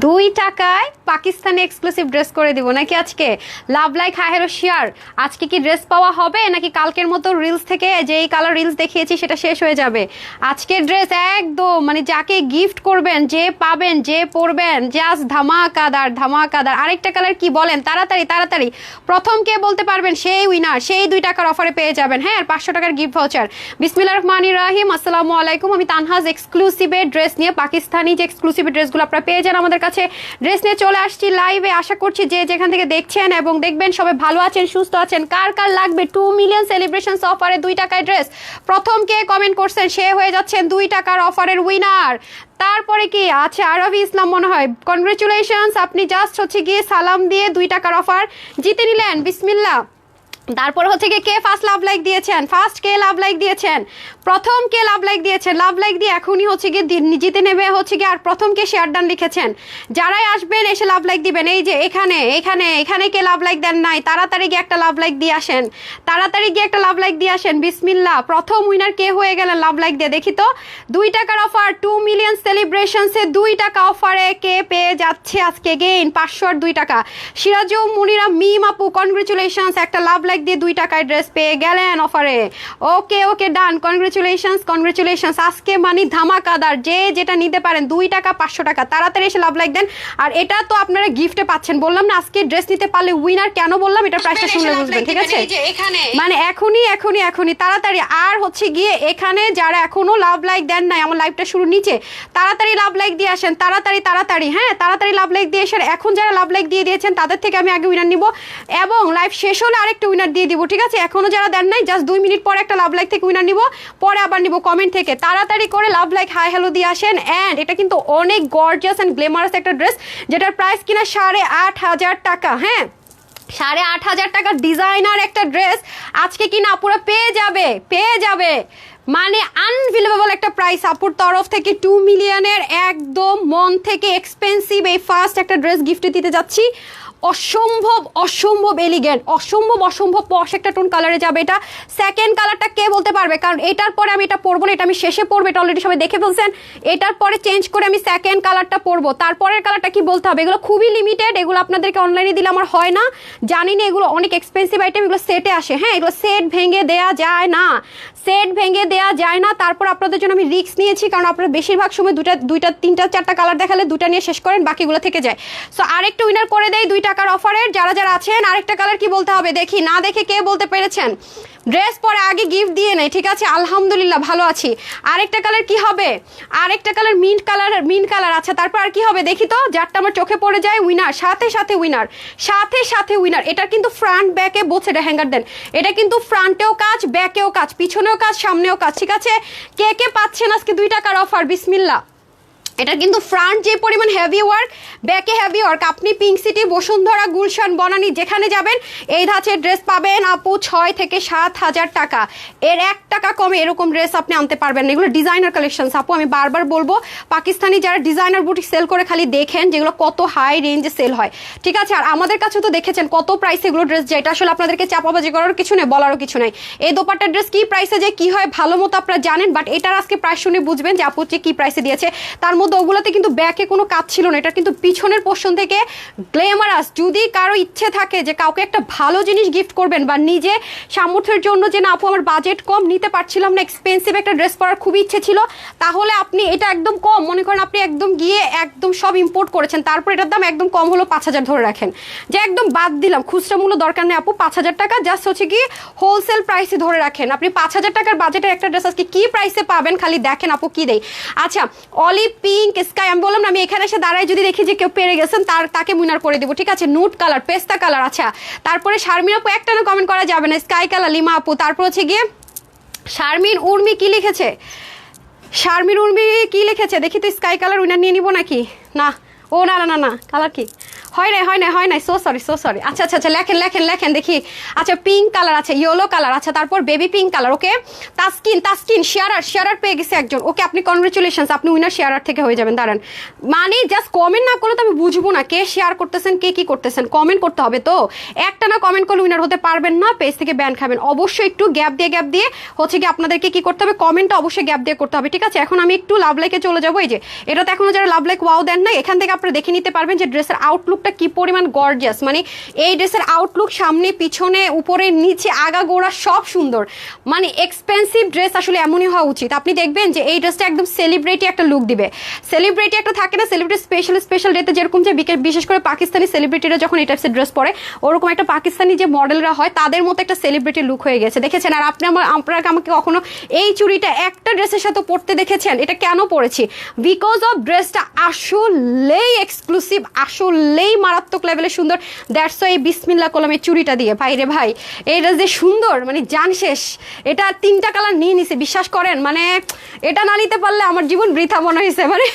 2 টাকায় Pakistani exclusive dress করে দিব নাকি আজকে? Love like hi hello share. আজকে কি ড্রেস পাওয়া হবে নাকি কালকের মতো রিলস থেকে যেই কালার রিলস দেখিয়েছি সেটা শেষ হয়ে যাবে? আজকের ড্রেস একদম মানে যাকে গিফট করবেন, যে পাবেন, যে পরবেন, জাস্ট ধামাকাদার ধামাকাদার। আরেকটা কালার কি বলেন? তাড়াতাড়ি তাড়াতাড়ি প্রথম কে বলতে পারবেন সেই উইনার, সেই 2 টাকার অফারে পেয়ে যাবেন। হ্যাঁ, আর 500 টাকার গিফট ভাউচার। বিসমিল্লাহির রহমানির রহিম। আসসালামু আলাইকুম। আমি তানহাজ এক্সক্লুসিভের ড্রেস নিয়ে, পাকিস্তানি যে এক্সক্লুসিভ ড্রেসগুলো আপনারা পেয়ে যান আমাদের কাছে, ড্রেস নিয়ে চলে আসছি লাইভে। আশা করছি যে যেখান থেকে দেখছেন এবং দেখবেন সবাই ভালো আছেন, সুস্থ আছেন। কার কার লাগবে 2 মিলিয়ন সেলিব্রেশনস অফারে 2 টাকায় ড্রেস? প্রথম কে কমেন্ট করছেন সে হয়ে যাচ্ছেন 2 টাকার অফারের উইনার। তারপরে কি আছে? আরবি ইসলাম মনে হয়, কনগ্রেচুলেশনস, আপনি জাস্ট হচ্ছে গিয়ে সালাম দিয়ে 2 টাকার অফার জিতে নিলেন। বিসমিল্লাহ। তারপর হচ্ছে গিয়ে কে ফার্স্ট লাভ লাইক দিয়েছেন? ফার্স্ট কে লাভ লাইক দিয়েছেন? প্রথম কে লাভ লাইক দিয়েছেন? লাভ লাইক দিয়ে এখনই হচ্ছে গিয়ে জিতে নেবে হচ্ছে গিয়ে। আর প্রথম কে শেয়ার ডান লিখেছেন? যারাই আসবেন এসে লাভ লাইক দিবেন। এই যে এখানে এখানে এখানে কে লাভ লাইক দেন নাই, তাড়াতাড়ি গিয়ে একটা লাভ লাইক দিয়ে আসেন, তাড়াতাড়ি গিয়ে একটা লাভ লাইক দিয়ে আসেন। বিসমিল্লাহ। প্রথম উইনার কে হয়ে গেলেন লাভ লাইক দিয়ে? দেখি তো। 2 টাকার অফার, 2 মিলিয়ন সেলিব্রেশনসে 2 টাকা অফারে কে পেয়ে যাচ্ছে আজকে গেইন 500 আর 2 টাকা? সিরাজু মুনিরা মিম আপু, কনগ্রেচুলেশনস, একটা লাভ লাইক দিয়ে 2 টাকায় ড্রেস পেয়ে গেলেন অফারে। Okay okay, done. Congratulations congratulations. আজকে মানে ধামাকাদার, যে যেটা নিতে পারেন 2 টাকা 500 টাকা, তাড়াতাড়ি এসে লাভ লাইক দেন। আর এটা তো আপনারা গিফটে পাচ্ছেন, বললাম না আজকে ড্রেস নিতে পারলে উইনার। কেন বললাম? এটা প্রাইসটা শুনলে বুঝবেন, ঠিক আছে? মানে এখনই এখনই এখনই তাড়াতাড়ি। আর হচ্ছে গিয়ে এখানে যারা এখনো লাভ লাইক দেন নাই, আমার লাইভটা শুরু নিচে, তাড়াতাড়ি লাভ লাইক দিয়ে আসেন, তাড়াতাড়ি তাড়াতাড়ি। হ্যাঁ, তাড়াতাড়ি লাভ লাইক দিয়ে আসেন। এখন যারা লাভ লাইক দিয়ে দিয়েছেন তাদের থেকে আমি আগে উইনার নিব এবং লাইভ শেষ হলে আরেকটা উইনার দিয়ে দিব, ঠিক আছে? এখনো যারা দেন নাই জাস্ট 2 মিনিট পরে একটা লাভ লাইক থেকে উইনার নিব, পরে আবার নিব কমেন্ট থেকে। তাড়াতাড়ি করে লাভ লাইক হাই হ্যালো দিয়ে আসেন। অ্যান্ড এটা কিন্তু অনেক গর্জিয়াস অ্যান্ড গ্ল্যামারাস একটা ড্রেস, যেটার প্রাইস কিনা 8,500 টাকা। হ্যাঁ, 8,500 টাকার ডিজাইনার একটা ড্রেস আজকে কিনা আপুরা পেয়ে যাবে, পেয়ে যাবে। মানে আনবিলিভেবল একটা প্রাইস আপুর তরফ থেকে। 2 মিলিয়নের একদম মন থেকে এক্সপেন্সিভ এই ফার্স্ট একটা ড্রেস গিফটে দিতে যাচ্ছি। অসম্ভব অসম্ভব এলিগেন্ট, অসম্ভব অসম্ভব পশ একটা টোন কালারে যাবে এটা। সেকেন্ড কালারটা কে বলতে পারবে? কারণ এটার পরে আমি এটা পরবো না, এটা আমি শেষে পরবো, এটা অলরেডি সবাই দেখে ফেলছেন। এটার পরে চেঞ্জ করে আমি সেকেন্ড কালারটা পরবো। তারপরের কালারটা কি বলতে হবে? এগুলো খুবই লিমিটেড, এগুলো আপনাদেরকে অনলাইনে দিলে আমার হয় না, জানি না। এগুলো অনেক এক্সপেন্সিভ আইটেম, এগুলো সেটে আসে। হ্যাঁ, এগুলো সেট ভেঙে দেয়া যায় না, সেট ভেঙে দেয়া যায় না। তারপর আপনাদের জন্য আমি রিস্ক নিয়েছি, কারণ আপনারা বেশিরভাগ সময় দুইটা 3টা 4টা কালার দেখালে 2টা নিয়ে শেষ করেন, বাকিগুলো থেকে যায়। সো আরেকটা উইনার করে দেয় 2 টাকার অফারের। যারা যারা আছেন আরেকটা কালার কি বলতে হবে দেখি, না দেখে কে বলতে পেরেছেন? ড্রেস পরে আগে গিফট দিয়ে নেই, ঠিক আছে? আলহামদুলিল্লাহ ভালো আছি। আরেকটা কালার কি হবে? আরেকটা colour mint colour, mint colour. আচ্ছা, তারপর আর কি হবে দেখি তো, যারটা আমার চোখে পড়ে যায় উইনার, সাথে সাথে উইনার, সাথে সাথে উইনার। এটা কিন্তু ফ্রন্ট ব্যাকে বোথ সাইডে হ্যাঙ্গার দেন। এটা কিন্তু ফ্রন্টেও কাজ, ব্যাকেও কাজ, পিছনেও কাজ, সামনেও কাজ, ঠিক আছে? কে কে পাচ্ছেন আজকে 2 টাকার অফার? বিসমিল্লাহ। এটা কিন্তু ফ্রন্ট যে পরিমাণ হেভি ওয়ার্ক, ব্যাকে হেভি ওয়ার্ক। আপনি পিঙ্ক সিটি, বসুন্ধরা, গুলশান, বনানী যেখানে যাবেন এই ধাঁচের ড্রেস পাবেন আপু 6 থেকে 7,000 টাকা। এর 1 টাকা কমে এরকম ড্রেস আপনি আনতে পারবেন না। এগুলো ডিজাইনার কালেকশনস আপু, আমি বারবার বলবো। পাকিস্তানি যারা ডিজাইনার বুটিক সেল করে খালি দেখেন যেগুলো কত হাই রেঞ্জে সেল হয়, ঠিক আছে? আর আমাদের কাছে তো দেখেছেন কত প্রাইসে এগুলো ড্রেস যায়। এটা আসলে আপনাদেরকে চাপাবাজি করার কিছু নেই, বলারও কিছু নাই। এই দোপাট্টার ড্রেস কি প্রাইসে যায়, কি হয় ভালো মতো আপনারা জানেন, বাট এটার আজকে প্রাইস শুনে বুঝবেন যে আপু কি প্রাইসে দিয়েছে। তার ওগুলোতে কিন্তু ব্যাকে কোনো কাজ ছিল না, এটা কিন্তু পিছনের পোর্শন থেকে গ্ল্যামারাস। যদি কারো ইচ্ছে থাকে যে কাউকে একটা ভালো জিনিস গিফট করবেন, বা নিজে সামর্থ্যের জন্য যে না আপু আমার বাজেট কম, নিতে পারছিলাম না, এক্সপেন্সিভ একটা ড্রেস পরার খুবই ইচ্ছে ছিল, তাহলে আপনি এটা একদম কম মনে করেন, আপনি একদম গিয়ে একদম সব ইম্পোর্ট করেছেন, তারপর এটার দাম একদম কম হলো 5,000 ধরে রাখেন, যে একদম বাদ দিলাম, খুচরা মূল্য দরকার নেই আপু, 5,000 টাকা জাস্ট হচ্ছে কি হোলসেল প্রাইসে ধরে রাখেন। আপনি 5,000 টাকার বাজেটের একটা ড্রেস আজকে কি প্রাইসে পাবেন খালি দেখেন আপু কি দেই। আচ্ছা, অলিভ পিঙ্ক স্কাই, আমি বললাম না আমি এখানে এসে দাঁড়াই যদি দেখি যে কেউ পেরে গেছেন তাকে উইনার করে দিব, ঠিক আছে? নুট কালার, পেস্তা কালার। আচ্ছা, তারপরে শারমিন আপু একটা না কমেন্ট করা যাবে না, স্কাই কালার লিমা আপু। তারপর হচ্ছে গিয়ে শারমিন উর্মি কি লিখেছে? শারমিন উর্মি কি লিখেছে দেখি তো। স্কাই কালার উইনার নিয়ে নিব নাকি? না, ও না না না না, কালার কি হয় নাই, সো সরি। আচ্ছা লেখেন দেখি। আচ্ছা পিঙ্ক কালার আছে, ইয়েলো কালার আছে, তারপর বেবি পিঙ্ক কালার। ওকে তাসকিন শেয়ারার পেয়ে গেছে একজন। ওকে আপনি কনগ্রেচুলেশনস, আপনি উইনার শেয়ারার থেকে হয়ে যাবেন। দাঁড়ান, মানে জাস্ট কমেন্ট না করলে তো আমি বুঝবো না কে শেয়ার করতেছেন কে কি করতেছেন। কমেন্ট করতে হবে তো, একটা না কমেন্ট করলে উইনার হতে পারবেন না, পেজ থেকে ব্যান খাবেন। অবশ্যই একটু গ্যাপ দিয়ে হচ্ছে কি আপনাদেরকে কি করতে হবে, কমেন্টটা অবশ্যই গ্যাপ দিয়ে করতে হবে, ঠিক আছে? এখন আমি একটু লাভ লাইকে চলে যাবো। এই যে এটা তো এখনো যারা লাভ লাইক ওয়াও দেন না, এখান থেকে আপনারা দেখে নিতে পারবেন যে ড্রেসের আউটলুকটা কি পরিমাণ গর্জিয়াস। মানে এই ড্রেসের আউটলুক সামনে পিছনে উপরে নিচে আগা গোড়া সব সুন্দর। মানে এক্সপেন্সিভ ড্রেস আসলে এমনই হওয়া উচিত। আপনি দেখবেন যে এই ড্রেসটা একদম সেলিব্রিটি একটা লুক দিবে। সেলিব্রিটি একটা থাকে না, সেলিব্রিটি স্পেশাল ডেতে যেরকম যে বিশেষ করে পাকিস্তানি সেলিব্রিটিরা যখন এই টাইপসের ড্রেস পরে, ওরকম একটা পাকিস্তানি যে মডেলরা হয় তাদের মতো একটা সেলিব্রিটি লুক হয়ে গেছে, দেখেছেন? আর আপনারা আমাকে কখনো এই চুড়িটা একটা ড্রেসের সাথে পরতে দেখেছেন? এটা কেন পরেছি? বিকজ অফ ড্রেসটা আসলেই এক্সক্লুসিভ, আসলেই মারাত্মক লেভেলে সুন্দর। দ্যাটস এই বিসমিল্লাহ কলম এই চুড়িটা দিয়ে, ভাই রে ভাই এই ড্রেস যে সুন্দর, মানে জান শেষ। এটা 3টা কালার নিয়ে নিছে, বিশ্বাস করেন। মানে এটা না নিতে পারলে আমার জীবন বৃথা মনে হয়েছে। মানে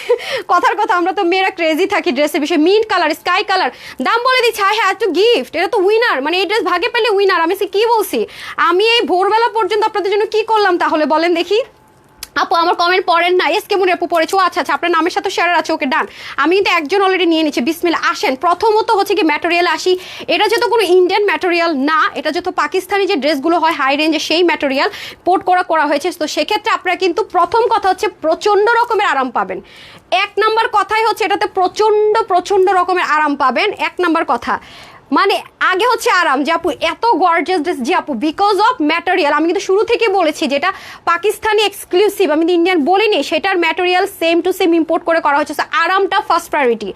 কথার কথা, আমরা তো মেয়েরা ক্রেজি থাকি ড্রেসের বিষয়ে। মিন্ট কালার, স্কাই কালার, দাম বলে দিচ্ছি। হ্যাঁ একটু গিফট, এটা তো উইনার, মানে এই ড্রেস ভাগে পেলে উইনার। আমি কি বলছি? আমি এই ভোরবেলা পর্যন্ত আপনাদের জন্য কি করলাম তাহলে বলেন দেখি? আপু আমার কমেন্ট পড়েন না, এসকে মুনি আপু পড়েছো। আচ্ছা আপনার নামের সাথে শেয়ার আছে, ওকে ডান। আমি কিন্তু একজন অলরেডি নিয়ে নিচ্ছি। বিসমিল্লাহ। আসেন, প্রথমত হচ্ছে কি ম্যাটেরিয়াল আসি। এটা যেহেতু কোনো ইন্ডিয়ান ম্যাটেরিয়াল না, এটা যেহেতু পাকিস্তানি যে ড্রেসগুলো হয় হাই রেঞ্জে সেই ম্যাটেরিয়াল পোর্ট করা হয়েছে, তো সেক্ষেত্রে আপনারা কিন্তু প্রথম কথা হচ্ছে প্রচণ্ড রকমের আরাম পাবেন। 1 নাম্বার কথাই হচ্ছে এটাতে প্রচণ্ড রকমের আরাম পাবেন। 1 নাম্বার কথা মানে আগে হচ্ছে আরাম, যে আপু এত গর্জিয়াস ড্রেস, যে আপু বিকজ অফ ম্যাটেরিয়াল। আমি কিন্তু শুরু থেকে বলেছি যেটা পাকিস্তানি এক্সক্লুসিভ, আমি কিন্তু ইন্ডিয়ান বলিনি, সেটার material same to same import করা হয়েছে। আরামটা ফার্স্ট প্রায়োরিটি।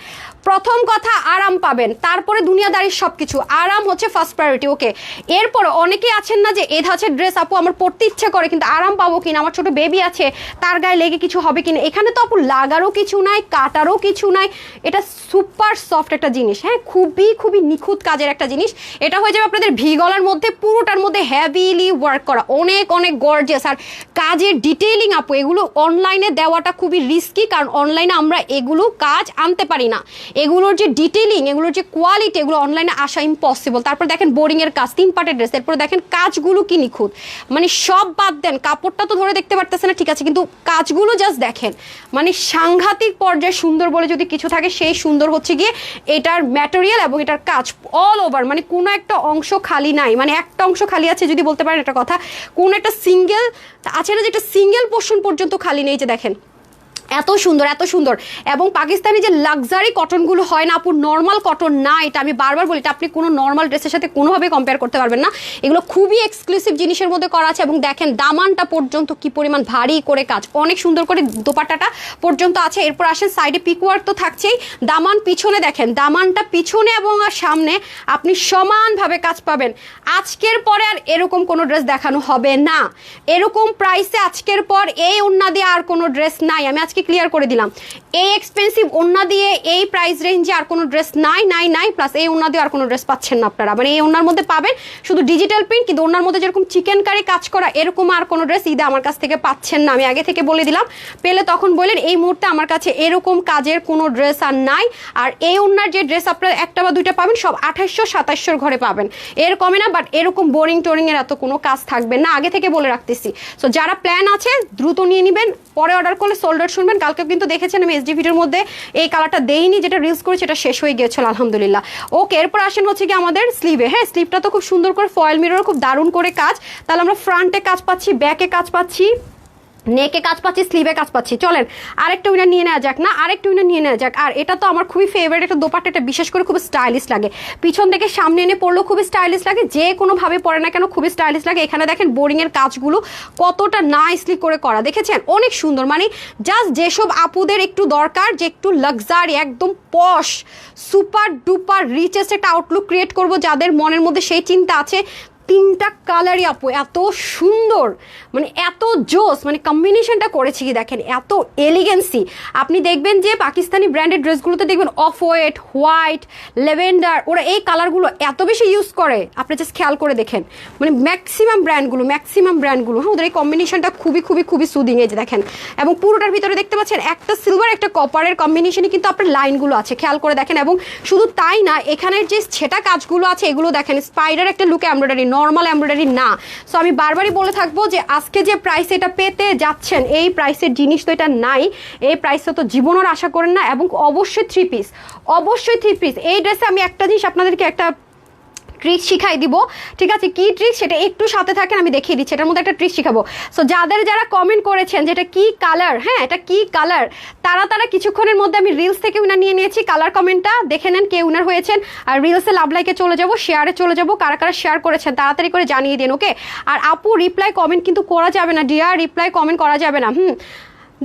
প্রথম কথা আরাম পাবেন, তারপরে দুনিয়াদারির সব কিছু। আরাম হচ্ছে ফার্স্ট প্রায়োরিটি, ওকে? এরপর অনেকেই আছেন না যে এ ধাঁচের ড্রেস আপু আমার পরতে ইচ্ছা করে, কিন্তু আরাম পাবো কিনা, আমার ছোট বেবি আছে তার গায়ে লেগে কিছু হবে কিনা। এখানে তো আপু লাগারও কিছু নাই, কাটারও কিছু নাই। এটা সুপার সফট একটা জিনিস, হ্যাঁ, খুবই নিখুঁত কাজের একটা জিনিস। এটা হয়ে যাবে আপনাদের ভি গলার মধ্যে, পুরোটার মধ্যে হেভিলি ওয়ার্ক করা, অনেক গর্জিয়াস। আর কাজের ডিটেইলিং আপু এগুলো অনলাইনে দেওয়াটা খুবই রিস্কি, কারণ অনলাইনে আমরা এগুলো কাজ আনতে পারি না। এগুলোর যে ডিটেইলিং, এগুলোর যে কোয়ালিটি, এগুলো অনলাইনে আসা ইম্পসিবল। তারপর দেখেন বোরিং এর কাজ, 3 পার্টের ড্রেস। এরপর দেখেন কাজগুলো কি নিখুঁত, মানে সব বাদ দেন, কাপড়টা তো ধরে দেখতে পারতেছে না ঠিক আছে, কিন্তু কাজগুলো জাস্ট দেখেন, মানে সাংঘাতিক পর্যায়ে সুন্দর বলে যদি কিছু থাকে সেই সুন্দর হচ্ছে গিয়ে এটার ম্যাটেরিয়াল এবং এটার কাজ অল ওভার। মানে কোনো একটা অংশ খালি নাই, মানে একটা অংশ খালি আছে যদি বলতে পারেন একটা কথা। কোন একটা সিঙ্গেল আছে না, যেটা সিঙ্গেল পোর্শন পর্যন্ত খালি নেই, যে দেখেন এত সুন্দর। এবং পাকিস্তানি যে লাক্সারি কটনগুলো হয় না আপু, নর্মাল কটন না এটা, আমি বারবার বলি, এটা আপনি কোনো নর্মাল ড্রেসের সাথে কোনোভাবে কম্পেয়ার করতে পারবেন না। এগুলো খুবই এক্সক্লুসিভ জিনিসের মধ্যে করা আছে। এবং দেখেন দামানটা পর্যন্ত কি পরিমাণ ভারী করে কাজ, অনেক সুন্দর করে দোপাট্টাটা পর্যন্ত আছে। এরপর আসেন সাইডে পিকওয়ার্ক তো থাকছেই, দামান পিছনে দেখেন, দামানটা পিছনে এবং আর সামনে আপনি সমানভাবে কাজ পাবেন। আজকের পরে আর এরকম কোনো ড্রেস দেখানো হবে না, এরকম প্রাইসে আজকের পর এই ওড়না দিয়ে আর কোনো ড্রেস নাই। আমি আজকে ক্লিয়ার করে দিলাম, এই এক্সপেন্সিভ ওড়না দিয়ে এই প্রাইস রেঞ্জে আর কোনো ড্রেস নাই। প্লাস এই ওড়না দিয়ে আর কোনো ড্রেস পাচ্ছেন না আপনারা। মানে এই ওড়নার মধ্যে পাবেন শুধু ডিজিটাল প্রিন্ট, কিন্তু ওড়নার মধ্যে যেরকম চিকেন কারি কাজ করা, এরকম আর কোনো ড্রেস ঈদে আমার কাছ থেকে পাচ্ছেন না। আমি আগে থেকে বলে দিলাম, পেলে তখন বললেন। এই মুহূর্তে আমার কাছে এরকম কাজের কোনো ড্রেস আর নাই। আর এই ওড়নার যে ড্রেস আপনারা 1টা বা 2টা পাবেন, সব 2800-2700 ঘরে পাবেন, এর কমে না। বাট এরকম বোরিং এর এত কোনো কাজ থাকবে না, আগে থেকে বলে রাখতেছি। সো যারা প্ল্যান আছে দ্রুত নিয়ে নেবেন, পরে অর্ডার করলে সোল্ড আউট শুনবেন। কালকে কিন্তু দেখেছেন আমি এসডি ভিডিওর মধ্যে এই কালারটা দেইনি, যেটা রিলস করেছি এটা শেষ হয়ে গিয়েছিল আলহামদুলিল্লাহ। ওকে, এরপর আসেন হচ্ছে কি আমাদের স্লিভে। হ্যাঁ, স্লিভটা তো খুব সুন্দর করে ফয়েল মিরর, খুব দারুণ করে কাজ। তাহলে আমরা ফ্রন্টে কাজ পাচ্ছি, ব্যাকে কাজ পাচ্ছি, নেকে কাজ পাচ্ছি, স্লিভে কাজ পাচ্ছি। চলেন আরেকটা উইনার নিয়ে নেওয়া যাক। আর এটা তো আমার খুবই ফেভারিট একটা দোপাট্টা, এটা বিশেষ করে খুব স্টাইলিশ লাগে, পিছন থেকে সামনে এনে পরলেও খুবই স্টাইলিশ লাগে, যে কোনোভাবে পরে না কেন খুবই স্টাইলিশ লাগে। এখানে দেখেন বোরিং এর কাজগুলো কতটা নাইসলি করে করা, দেখেছেন অনেক সুন্দর। মানে জাস্ট যেসব আপুদের একটু দরকার যে একটু লাক্সারি, একদম পশ, সুপার ডুপার রিচেস্ট একটা আউটলুক ক্রিয়েট করবো, যাদের মনের মধ্যে সেই চিন্তা আছে তিনটা কালারই আপু এত সুন্দর, মানে এত জোস, মানে কম্বিনেশনটা করেছি কি দেখেন, এত এলিগেন্সি। আপনি দেখবেন যে পাকিস্তানি ব্র্যান্ডেড ড্রেসগুলোতে দেখবেন অফ হোয়াইট, লেভেন্ডার, ওরা এই কালারগুলো এত বেশি ইউজ করে, আপনি জাস্ট খেয়াল করে দেখেন। মানে ম্যাক্সিমাম ব্র্যান্ডগুলো হ্যাঁ, ওদের এই কম্বিনেশনটা খুবই খুবই খুবই সুদিং। এই যে দেখেন, এবং পুরোটার ভিতরে দেখতে পাচ্ছেন একটা সিলভার একটা কপারের কম্বিনেশনে কিন্তু আপনার লাইনগুলো আছে, খেয়াল করে দেখেন। এবং শুধু তাই না, এখানের যে ছেটা কাজগুলো আছে এগুলো দেখেন স্পাইডার একটা লুকে এমব্রয়ডারি, নর্মাল এমব্রয়ডারি না। সো আমি বারবারই বলে থাকবো যে আজকে যে প্রাইস এটা পেতে যাচ্ছেন, এই প্রাইসের জিনিস তো এটা নাই, এই প্রাইসে তো জীবনের আশা করেন না। এবং অবশ্যই থ্রি পিস, অবশ্যই থ্রি পিস। এই ড্রেসে আমি একটা জিনিস আপনাদেরকে একটা ট্রিক শিখাই দিব, ঠিক আছে? কি ট্রিক সেটা একটু সাথে থাকেন, আমি দেখিয়ে দিচ্ছি। এটার মধ্যে একটা ট্রিক শিখাবো। সো যারা কমেন্ট করেছেন যে এটা কি কালার, হ্যাঁ এটা কি কালার, তারা কিছুক্ষণের মধ্যে আমি রিলস থেকে উইনার নিয়ে নিয়েছি। কালার কমেন্টটা দেখে নেন কে উইনার হয়েছেন। আর রিলসে লাভ লাইকে চলে যাব, শেয়ারে চলে যাব, কারা শেয়ার করেছেন তাড়াতাড়ি করে জানিয়ে দিন, ওকে? আর আপু রিপ্লাই কমেন্ট কিন্তু করা যাবে না ডিয়ার, রিপ্লাই কমেন্ট করা যাবে না।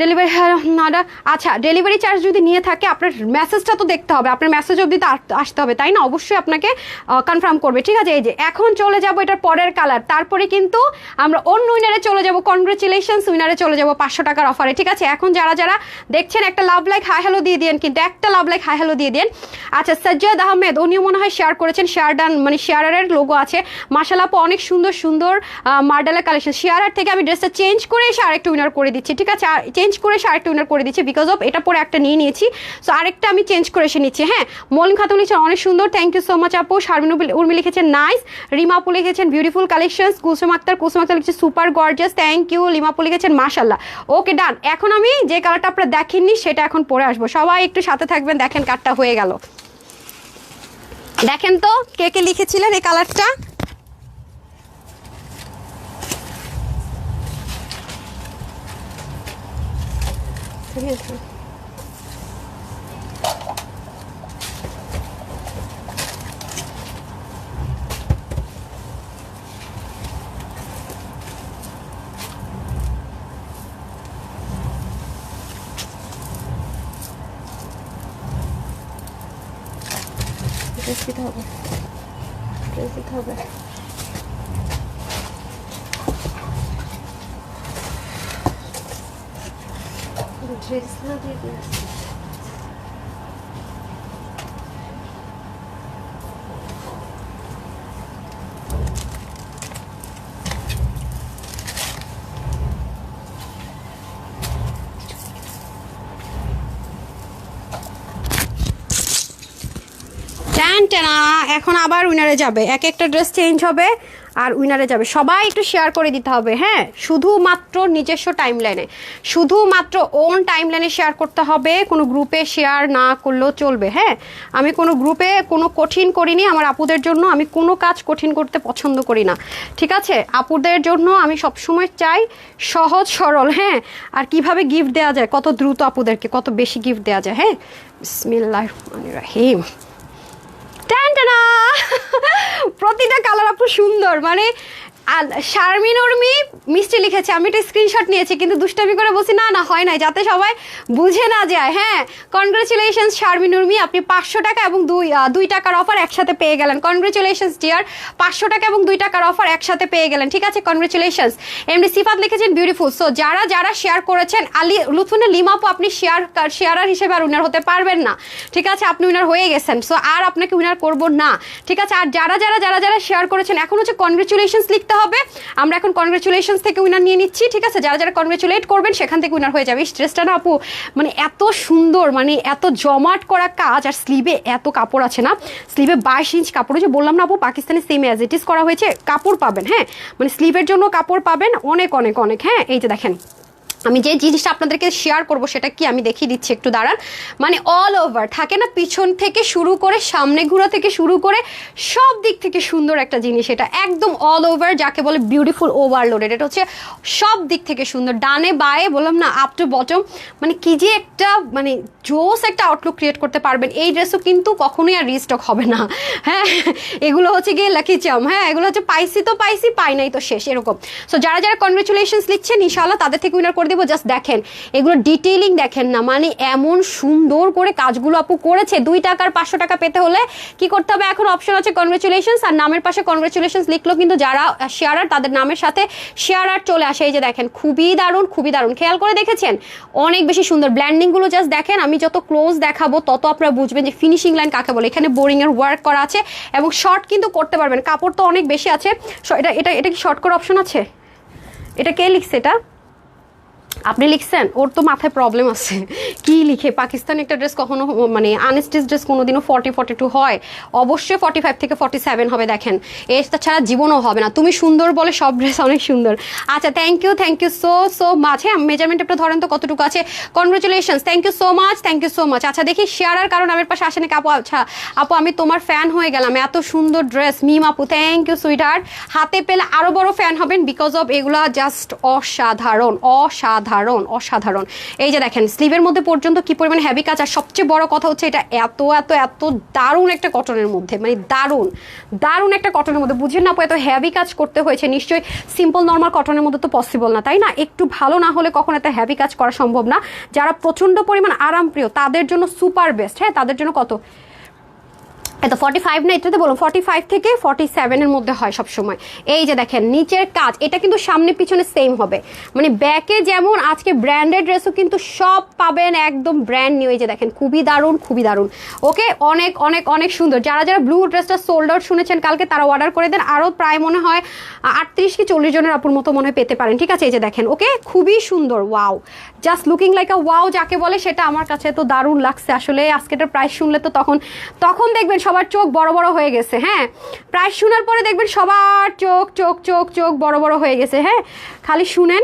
ডেলিভারি আচ্ছা, ডেলিভারি চার্জ যদি নিয়ে থাকে আপনার মেসেজটা তো দেখতে হবে, আপনার মেসেজ অবধি তো আসতে হবে, তাই না? অবশ্যই আপনাকে কনফার্ম করবে, ঠিক আছে? এই যে এখন চলে যাব এটার পরের কালার, তারপরে কিন্তু আমরা অন্য উইনারে চলে যাব। কনগ্রেচুলেশনস, উইনারে চলে যাব 500 টাকার অফারে, ঠিক আছে? এখন যারা দেখছেন একটা লাভ লাইক হাই হ্যালো দিয়ে দিন, কিন্তু একটা লাভ লাইক হাই হ্যালো দিয়ে দিন। আচ্ছা, সাজ্জাদ আহমেদ, উনিও মনে হয় শেয়ার করেছেন, শেয়ার ডান, মানে শেয়ারের লোগো আছে। মাশাআল্লাহ আপু, অনেক সুন্দর সুন্দর মার্ডালের কালেকশন। শেয়ারার থেকে আমি ড্রেসটা চেঞ্জ করে এসে আরেকটা উইনার করে দিচ্ছি, ঠিক আছে? চেঞ্জ করে এসে আরেকটা উইনার করে দিচ্ছি, বিকজ অফ এটা পরে একটা নিয়ে নিয়েছি, সো আরেকটা আমি চেঞ্জ করে এসে নিচ্ছি। হ্যাঁ, মলিন খাতুন লিখেছেন অনেক সুন্দর, থ্যাংক ইউ সো মাচ আপু। শারমিন উর্মি লিখেছেন নাইস। রিমা আপু লিখেছেন বিউটিফুল কালেকশনস। কুসুম আক্তার লিখেছে super gorgeous, thank you. Lima আপু লিখেছেন মাশাআল্লাহ। ওকে ডান। এখন আমি যে কালারটা আপনারা দেখেননি সেটা এখন পরে আসবো, সবাই একটু সাথে থাকবেন। দেখেন কাটটা হয়ে গেল, দেখেন তো কে লিখেছিলেন এই কালারটা। ড্রেস দিতে হবে, ড্রেস দিতে হবে। ড্রেস না দিয়ে এখন আবার উইনারে যাবে, এক একটা ড্রেস চেঞ্জ হবে আর উইনারে যাবে। সবাই একটু শেয়ার করে দিতে হবে, হ্যাঁ, শুধুমাত্র নিজস্ব টাইমলাইনে, শুধুমাত্র ওন টাইমলাইনে শেয়ার করতে হবে, কোনো গ্রুপে শেয়ার না করলেও চলবে। হ্যাঁ, আমি কোনো গ্রুপে কোনো কঠিন করিনি আমার আপুদের জন্য, আমি কোনো কাজ কঠিন করতে পছন্দ করি না, ঠিক আছে? আপুদের জন্য আমি সবসময় চাই সহজ সরল, হ্যাঁ। আর কিভাবে গিফট দেওয়া যায়, কত দ্রুত আপুদেরকে কত বেশি গিফট দেওয়া যায়। হ্যাঁ, বিসমিল্লাহির রহমানির রহিম। প্রতিটা কালার আপু সুন্দর, মানে শারমিন উর্মি মিষ্টি লিখেছে, আমি একটা স্ক্রিনশট নিয়েছি কিন্তু দুষ্টামি করে বলছি না হয় নাই, যাতে সবাই বুঝে না যায়। হ্যাঁ, কনগ্রেচুলেশনস শারমিন উর্মি, আপনি 500 টাকা এবং 2 টাকার অফার একসাথে পেয়ে গেলেন। কনগ্রেচুলেশনস ডিয়ার, 500 টাকা এবং 2 টাকার অফার একসাথে পেয়ে গেলেন, ঠিক আছে? কনগ্রেচুলেশনস। এমডি সিফাত লিখেছেন বিউটিফুল। সো যারা শেয়ার করেছেন, আলী লুৎফুন্না লিমাপু, আপনি শেয়ারার হিসেবে আর উইনার হতে পারবেন না, ঠিক আছে? আপনি উইনার হয়ে গেছেন, সো আর আপনাকে উইনার করবো না, ঠিক আছে? আর যারা শেয়ার করেছেন, এখন হচ্ছে কনগ্রেচুলেশনস লিখতে হবে। আমরা এখন কনগ্রেচুলেশনস থেকে উইনার নিয়ে নিচ্ছি, ঠিক আছে? যারা কনগ্রেচুলেট করবেন সেখান থেকে উইনার হয়ে যাবে। এই ড্রেসটা না আপু, মানে এত সুন্দর, মানে এত জমাট করা কাজ, আর স্লিভে এত কাপড় আছে না, স্লিভে 22 ইঞ্চ কাপড়, যে বললাম না আপু Pakistani same as it is করা হয়েছে, কাপড় পাবেন। হ্যাঁ, মানে স্লিভের জন্য কাপড় পাবেন অনেক অনেক অনেক। হ্যাঁ, এই যে দেখেন, আমি যে জিনিসটা আপনাদেরকে শেয়ার করব সেটা কি আমি দেখিয়ে দিচ্ছি, একটু দাঁড়ান। মানে অল ওভার থাকে না, পিছন থেকে শুরু করে সামনে ঘোরা থেকে শুরু করে সব দিক থেকে সুন্দর একটা জিনিস, এটা একদম অল ওভার, যাকে বলে বিউটিফুল ওভারলোডেড। এটা হচ্ছে সব দিক থেকে সুন্দর, ডানে বায়ে বললাম না, আপ টু বটম, মানে কি যে একটা মানে জোস একটা আউটলুক ক্রিয়েট করতে পারবেন। এই ড্রেসও কিন্তু কখনোই আর রিস্টক হবে না। হ্যাঁ, এগুলো হচ্ছে গিয়ে লাকি চাম। হ্যাঁ, এগুলো হচ্ছে পাইছি তো পাইছি, পাই নাই তো শেষ, এরকম। সো যারা কনগ্রেচুলেশনস লিখছেন ইনশাআল্লাহ তাদের থেকে উইনার করে দিব। জাস্ট দেখেন এগুলো ডিটেইলিং দেখেন না, মানে এমন সুন্দর করে কাজগুলো আপু করেছে। 2 টাকার 500 টাকা পেতে হলে কি করতে হবে, এখন অপশন আছে কনগ্রেচুলেশনস, আর নামের পাশে কনগ্রেচুলেশনস লিখলো কিন্তু যারা শেয়ারার তাদের নামের সাথে শেয়ারার চলে আসে। এই যে দেখেন খুবই দারুণ, খুবই দারুণ, খেয়াল করে দেখেছেন অনেক বেশি সুন্দর ব্ল্যান্ডিংগুলো। জাস্ট দেখেন, আমি যত ক্লোজ দেখাবো তত আপনারা বুঝবেন যে ফিনিশিং লাইন কাকে বলে। এখানে বোরিং এর ওয়ার্ক করা আছে এবং শর্ট কিন্তু করতে পারবেন, কাপড় তো অনেক বেশি আছে। এটা এটা এটা কি শর্ট করার অপশন আছে? এটা কে লিখছে? এটা আপনি লিখছেন? ওর তো মাথায় প্রবলেম আছে, কি লিখে? পাকিস্তানি একটা ড্রেস কখনো মানে আনস্টিচ ড্রেস কোনোদিনও 40-42 হয়, অবশ্যই 45 থেকে 47 হবে। দেখেন এটা ছাড়া জীবনও হবে না। তুমি সুন্দর বলে সব ড্রেস অনেক সুন্দর। আচ্ছা থ্যাংক ইউ সো মাচ। হ্যাঁ মেজারমেন্ট একটা ধরেন তো কতটুকু আছে। Congratulations, thank you so much. আচ্ছা দেখি শেয়ারার কারণ আমার পাশে আসেনি আপু। আচ্ছা আপু আমি তোমার ফ্যান হয়ে গেলাম, এত সুন্দর ড্রেস। মিম আপু থ্যাংক ইউ সুইটহার্ট। হাতে পেলে আরো বড় ফ্যান হবেন বিকজ অফ এগুলা জাস্ট অসাধারণ অসাধারণ অসাধারণ। এই যে দেখেন স্লিভের মধ্যে পর্যন্ত কি পরিমাণ হেভি কাজ, আর সবচেয়ে বড় কথা হচ্ছে এটা এত এত এত দারুণ একটা কটনের মধ্যে, মানে দারুণ দারুণ একটা কটনের মধ্যে। বুঝেন না আপু এত হেভি কাজ করতে হয়েছে, নিশ্চয়ই সিম্পল নর্মাল কটনের মধ্যে তো পসিবল না, তাই না? একটু ভালো না হলে কখনো এত হেভি কাজ করা সম্ভব না। যারা প্রচন্ড পরিমাণ আরামপ্রিয় তাদের জন্য সুপার বেস্ট। হ্যাঁ তাদের জন্য কত এত 45 না, এটাতে বলুন 45 থেকে 47 এর মধ্যে হয় সবসময়। এই যে দেখেন নিচের কাজ, এটা কিন্তু সামনে পিছনে সেম হবে, মানে ব্যাকে যেমন আজকে ব্র্যান্ডেড ড্রেসও কিন্তু সব পাবেন একদম ব্র্যান্ড নিউ। এই যে দেখেন খুবই দারুণ, খুবই দারুণ। ওকে অনেক অনেক অনেক সুন্দর। যারা যারা ব্লু ড্রেসটা সোল্ড আউট শুনেছেন কালকে তারা অর্ডার করে দেন, আরও প্রায় মনে হয় 38 কি 40 জনের আপুর মতো মনে হয় পেতে পারেন। ঠিক আছে এই যে দেখেন, ওকে খুবই সুন্দর, wow, just looking like a wow যাকে বলে সেটা আমার কাছে তো দারুণ লাগছে আসলে। আজকেটার প্রাইস শুনলে তো তখন দেখবেন সবার চোখ বড় বড় হয়ে গেছে। হ্যাঁ প্রাইস শোনার পরে দেখবেন সবার চোখ চোখ চোখ চোখ বড় বড় হয়ে গেছে। হ্যাঁ খালি শুনেন,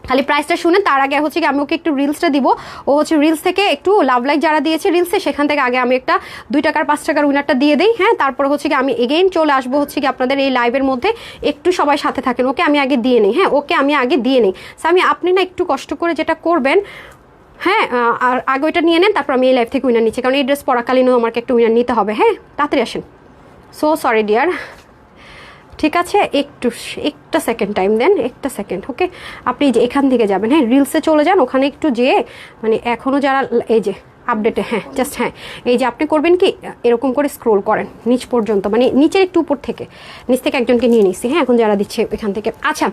খালি প্রাইসটা শুনেন। তার আগে হচ্ছে কি আমি ওকে একটু রিলসটা দিব। ও হচ্ছে রিলস থেকে একটু লাভ লাইক যারা দিয়েছে রিলসে সেখান থেকে আগে আমি একটা 2 টাকার 5 টাকার উইনারটা দিয়ে দিই। হ্যাঁ তারপরে হচ্ছে কি আমি এগেইন চলে আসবো হচ্ছে কি আপনাদের এই লাইভের মধ্যে। একটু সবাই সাথে থাকেন। ওকে আমি আগে দিয়ে নিই। হ্যাঁ ওকে আমি আগে দিয়ে নিই। আমি আপনি না একটু কষ্ট করে যেটা করবেন, হ্যাঁ আর আগে ওইটা নিয়ে নেন, তারপর আমি এই লাইভ থেকে উইনার নিচ্ছি, কারণ এই ড্রেস পরাকালীনও আমাকে একটা উইনার নিতে হবে। হ্যাঁ তাড়াতাড়ি আসেন। সো সরি ডিয়ার, ঠিক আছে একটা সেকেন্ড টাইম দেন, একটা সেকেন্ড। ওকে আপনি যে এখান থেকে যাবেন, হ্যাঁ রিলসে চলে যান, ওখানে একটু যেয়ে মানে এখনও যারা এই যে আপডেটে, হ্যাঁ জাস্ট হ্যাঁ এই যে আপনি করবেন কি এরকম করে স্ক্রোল করেন নিচ পর্যন্ত, মানে নিচের একটু উপর থেকে, নিচ থেকে একজনকে নিয়ে নিচ্ছি। হ্যাঁ এখন যারা দিচ্ছে এখান থেকে। আচ্ছা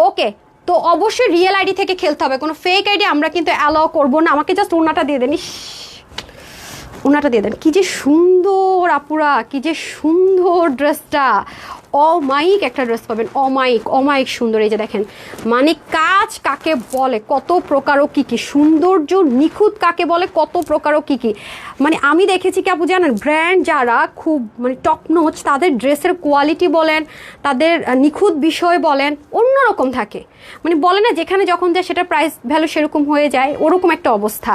ওকে, তো অবশ্যই রিয়েল আইডি থেকে খেলতে হবে, কোনো ফেক আইডি আমরা কিন্তু অ্যালাউ করবো না। আমাকে জাস্ট ওনাটা দিয়ে দেন, ওনাটা দিয়ে দেন। কি যে সুন্দর আপুরা, কি যে সুন্দর ড্রেসটা, অমায়িক একটা ড্রেস পাবেন, অমায়িক সুন্দর। এই যে দেখেন মানে কাজ কাকে বলে, কত প্রকারও কি কি, সৌন্দর্য নিখুঁত কাকে বলে, কত প্রকারও কি কি। মানে আমি দেখেছি কি আপু জানেন, ব্র্যান্ড যারা খুব মানে টপ নোচ তাদের ড্রেসের কোয়ালিটি বলেন, তাদের নিখুঁত বিষয় বলেন অন্যরকম থাকে। মানে বলে না যেখানে যখন যায় সেটা প্রাইস ভ্যালু সেরকম হয়ে যায়, ওরকম একটা অবস্থা।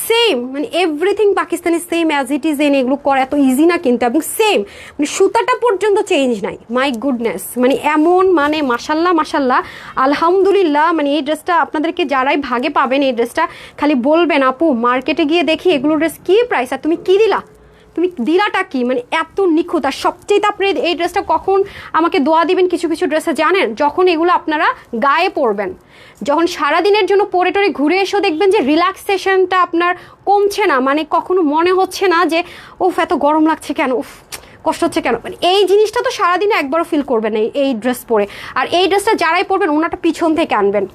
সেম মানে everything Pakistani same as it is. এগুলো করা এত ইজি না কিন্তু, এবং সেম মানে সুতাটা পর্যন্ত চেঞ্জ নাই। মাই গুডনেস, মানে এমন মানে মাশাল্লাহ মাশাল্লাহ আলহামদুলিল্লাহ। মানে এই ড্রেসটা আপনাদেরকে যারাই ভাগে পাবেন এই ড্রেসটা খালি বলবেন আপু মার্কেটে গিয়ে দেখি এগুলো ড্রেস কী প্রাইস, আর তুমি কী দিলা, তুমি দিলাটা কি, মানে এত নিখুঁত। আর সবচেয়ে আপনি এই ড্রেসটা কখন আমাকে দোয়া দিবেন কিছু কিছু ড্রেসে জানেন, যখন এগুলো আপনারা গায়ে পরবেন, যখন সারাদিনের জন্য পরে টরে ঘুরে এসেও দেখবেন যে রিল্যাক্সেশনটা আপনার কমছে না, মানে কখনো মনে হচ্ছে না যে উফ এত গরম লাগছে কেন, উফ কষ্ট হচ্ছে কেন। মানে এই জিনিসটা তো সারাদিনে একবারও ফিল করবেন এই ড্রেস পরে। আর এই ড্রেসটা যারাই পরবেন ওনাটা পিছন থেকে আনবেন।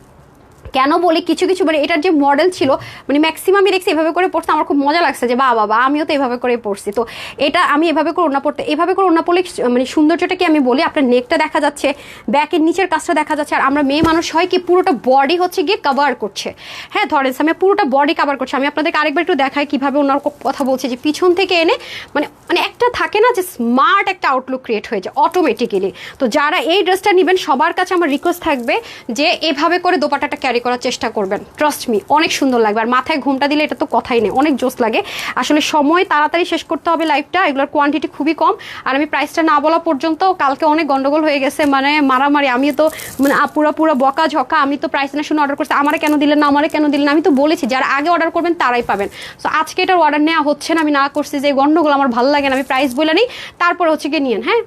কেন বলি কিছু কিছু মানে এটার যে মডেল ছিল মানে ম্যাক্সিমামই দেখছি এভাবে করে পড়তে, আমার খুব মজা লাগছে যে বাবা আমিও তো এভাবে করে পড়ছি। তো এটা আমি এভাবে করে ওড়না পড়তে, এভাবে করে ওড়না পড়লে মানে সৌন্দর্যটা কি আমি বলি, আপনার নেকটা দেখা যাচ্ছে, ব্যাকের নিচের কাজটা দেখা যাচ্ছে। আর আমরা মেয়ে মানুষ হয় কি পুরোটা বডি হচ্ছে গিয়ে কভার করছে। হ্যাঁ ধরেন আমি পুরোটা বডি কভার করছে। আমি আপনাদেরকে আরেকবার একটু দেখাই কীভাবে ওনার কথা বলছে, যে পিছন থেকে এনে মানে মানে একটা থাকে না যে স্মার্ট একটা আউটলুক ক্রিয়েট হয়ে যায় অটোমেটিক্যালি। তো যারা এই ড্রেসটা নেবেন সবার কাছে আমার রিকোয়েস্ট থাকবে যে এভাবে করে দোপাট্টাটা ক্যারি করার চেষ্টা করবেন, ট্রাস্ট মি অনেক সুন্দর লাগবে। আর মাথায় ঘুমটা দিলে এটা তো কথাই নেই, অনেক জোস লাগে। আসলে সময় তাড়াতাড়ি শেষ করতে হবে লাইভটা, এগুলোর কোয়ান্টিটি খুবই কম। আর আমি প্রাইসটা না বলা পর্যন্ত কালকে অনেক গন্ডগোল হয়ে গেছে, মানে মারামারি। আমি তো মানে পুরো বকা ঝকা, আমি তো প্রাইস না শুনে অর্ডার করছি, আমারে কেন দিলেন না, আমারে কেন দিলেন না। আমি তো বলেছি যারা আগে অর্ডার করবেন তারাই পাবেন। সো আজকে এটার অর্ডার নেওয়া হচ্ছে না, আমি না করছি যে গন্ডগোল আমার ভালো লাগে না, আমি প্রাইস বলে নিই তারপর হচ্ছে গিয়ে নিয়েন। হ্যাঁ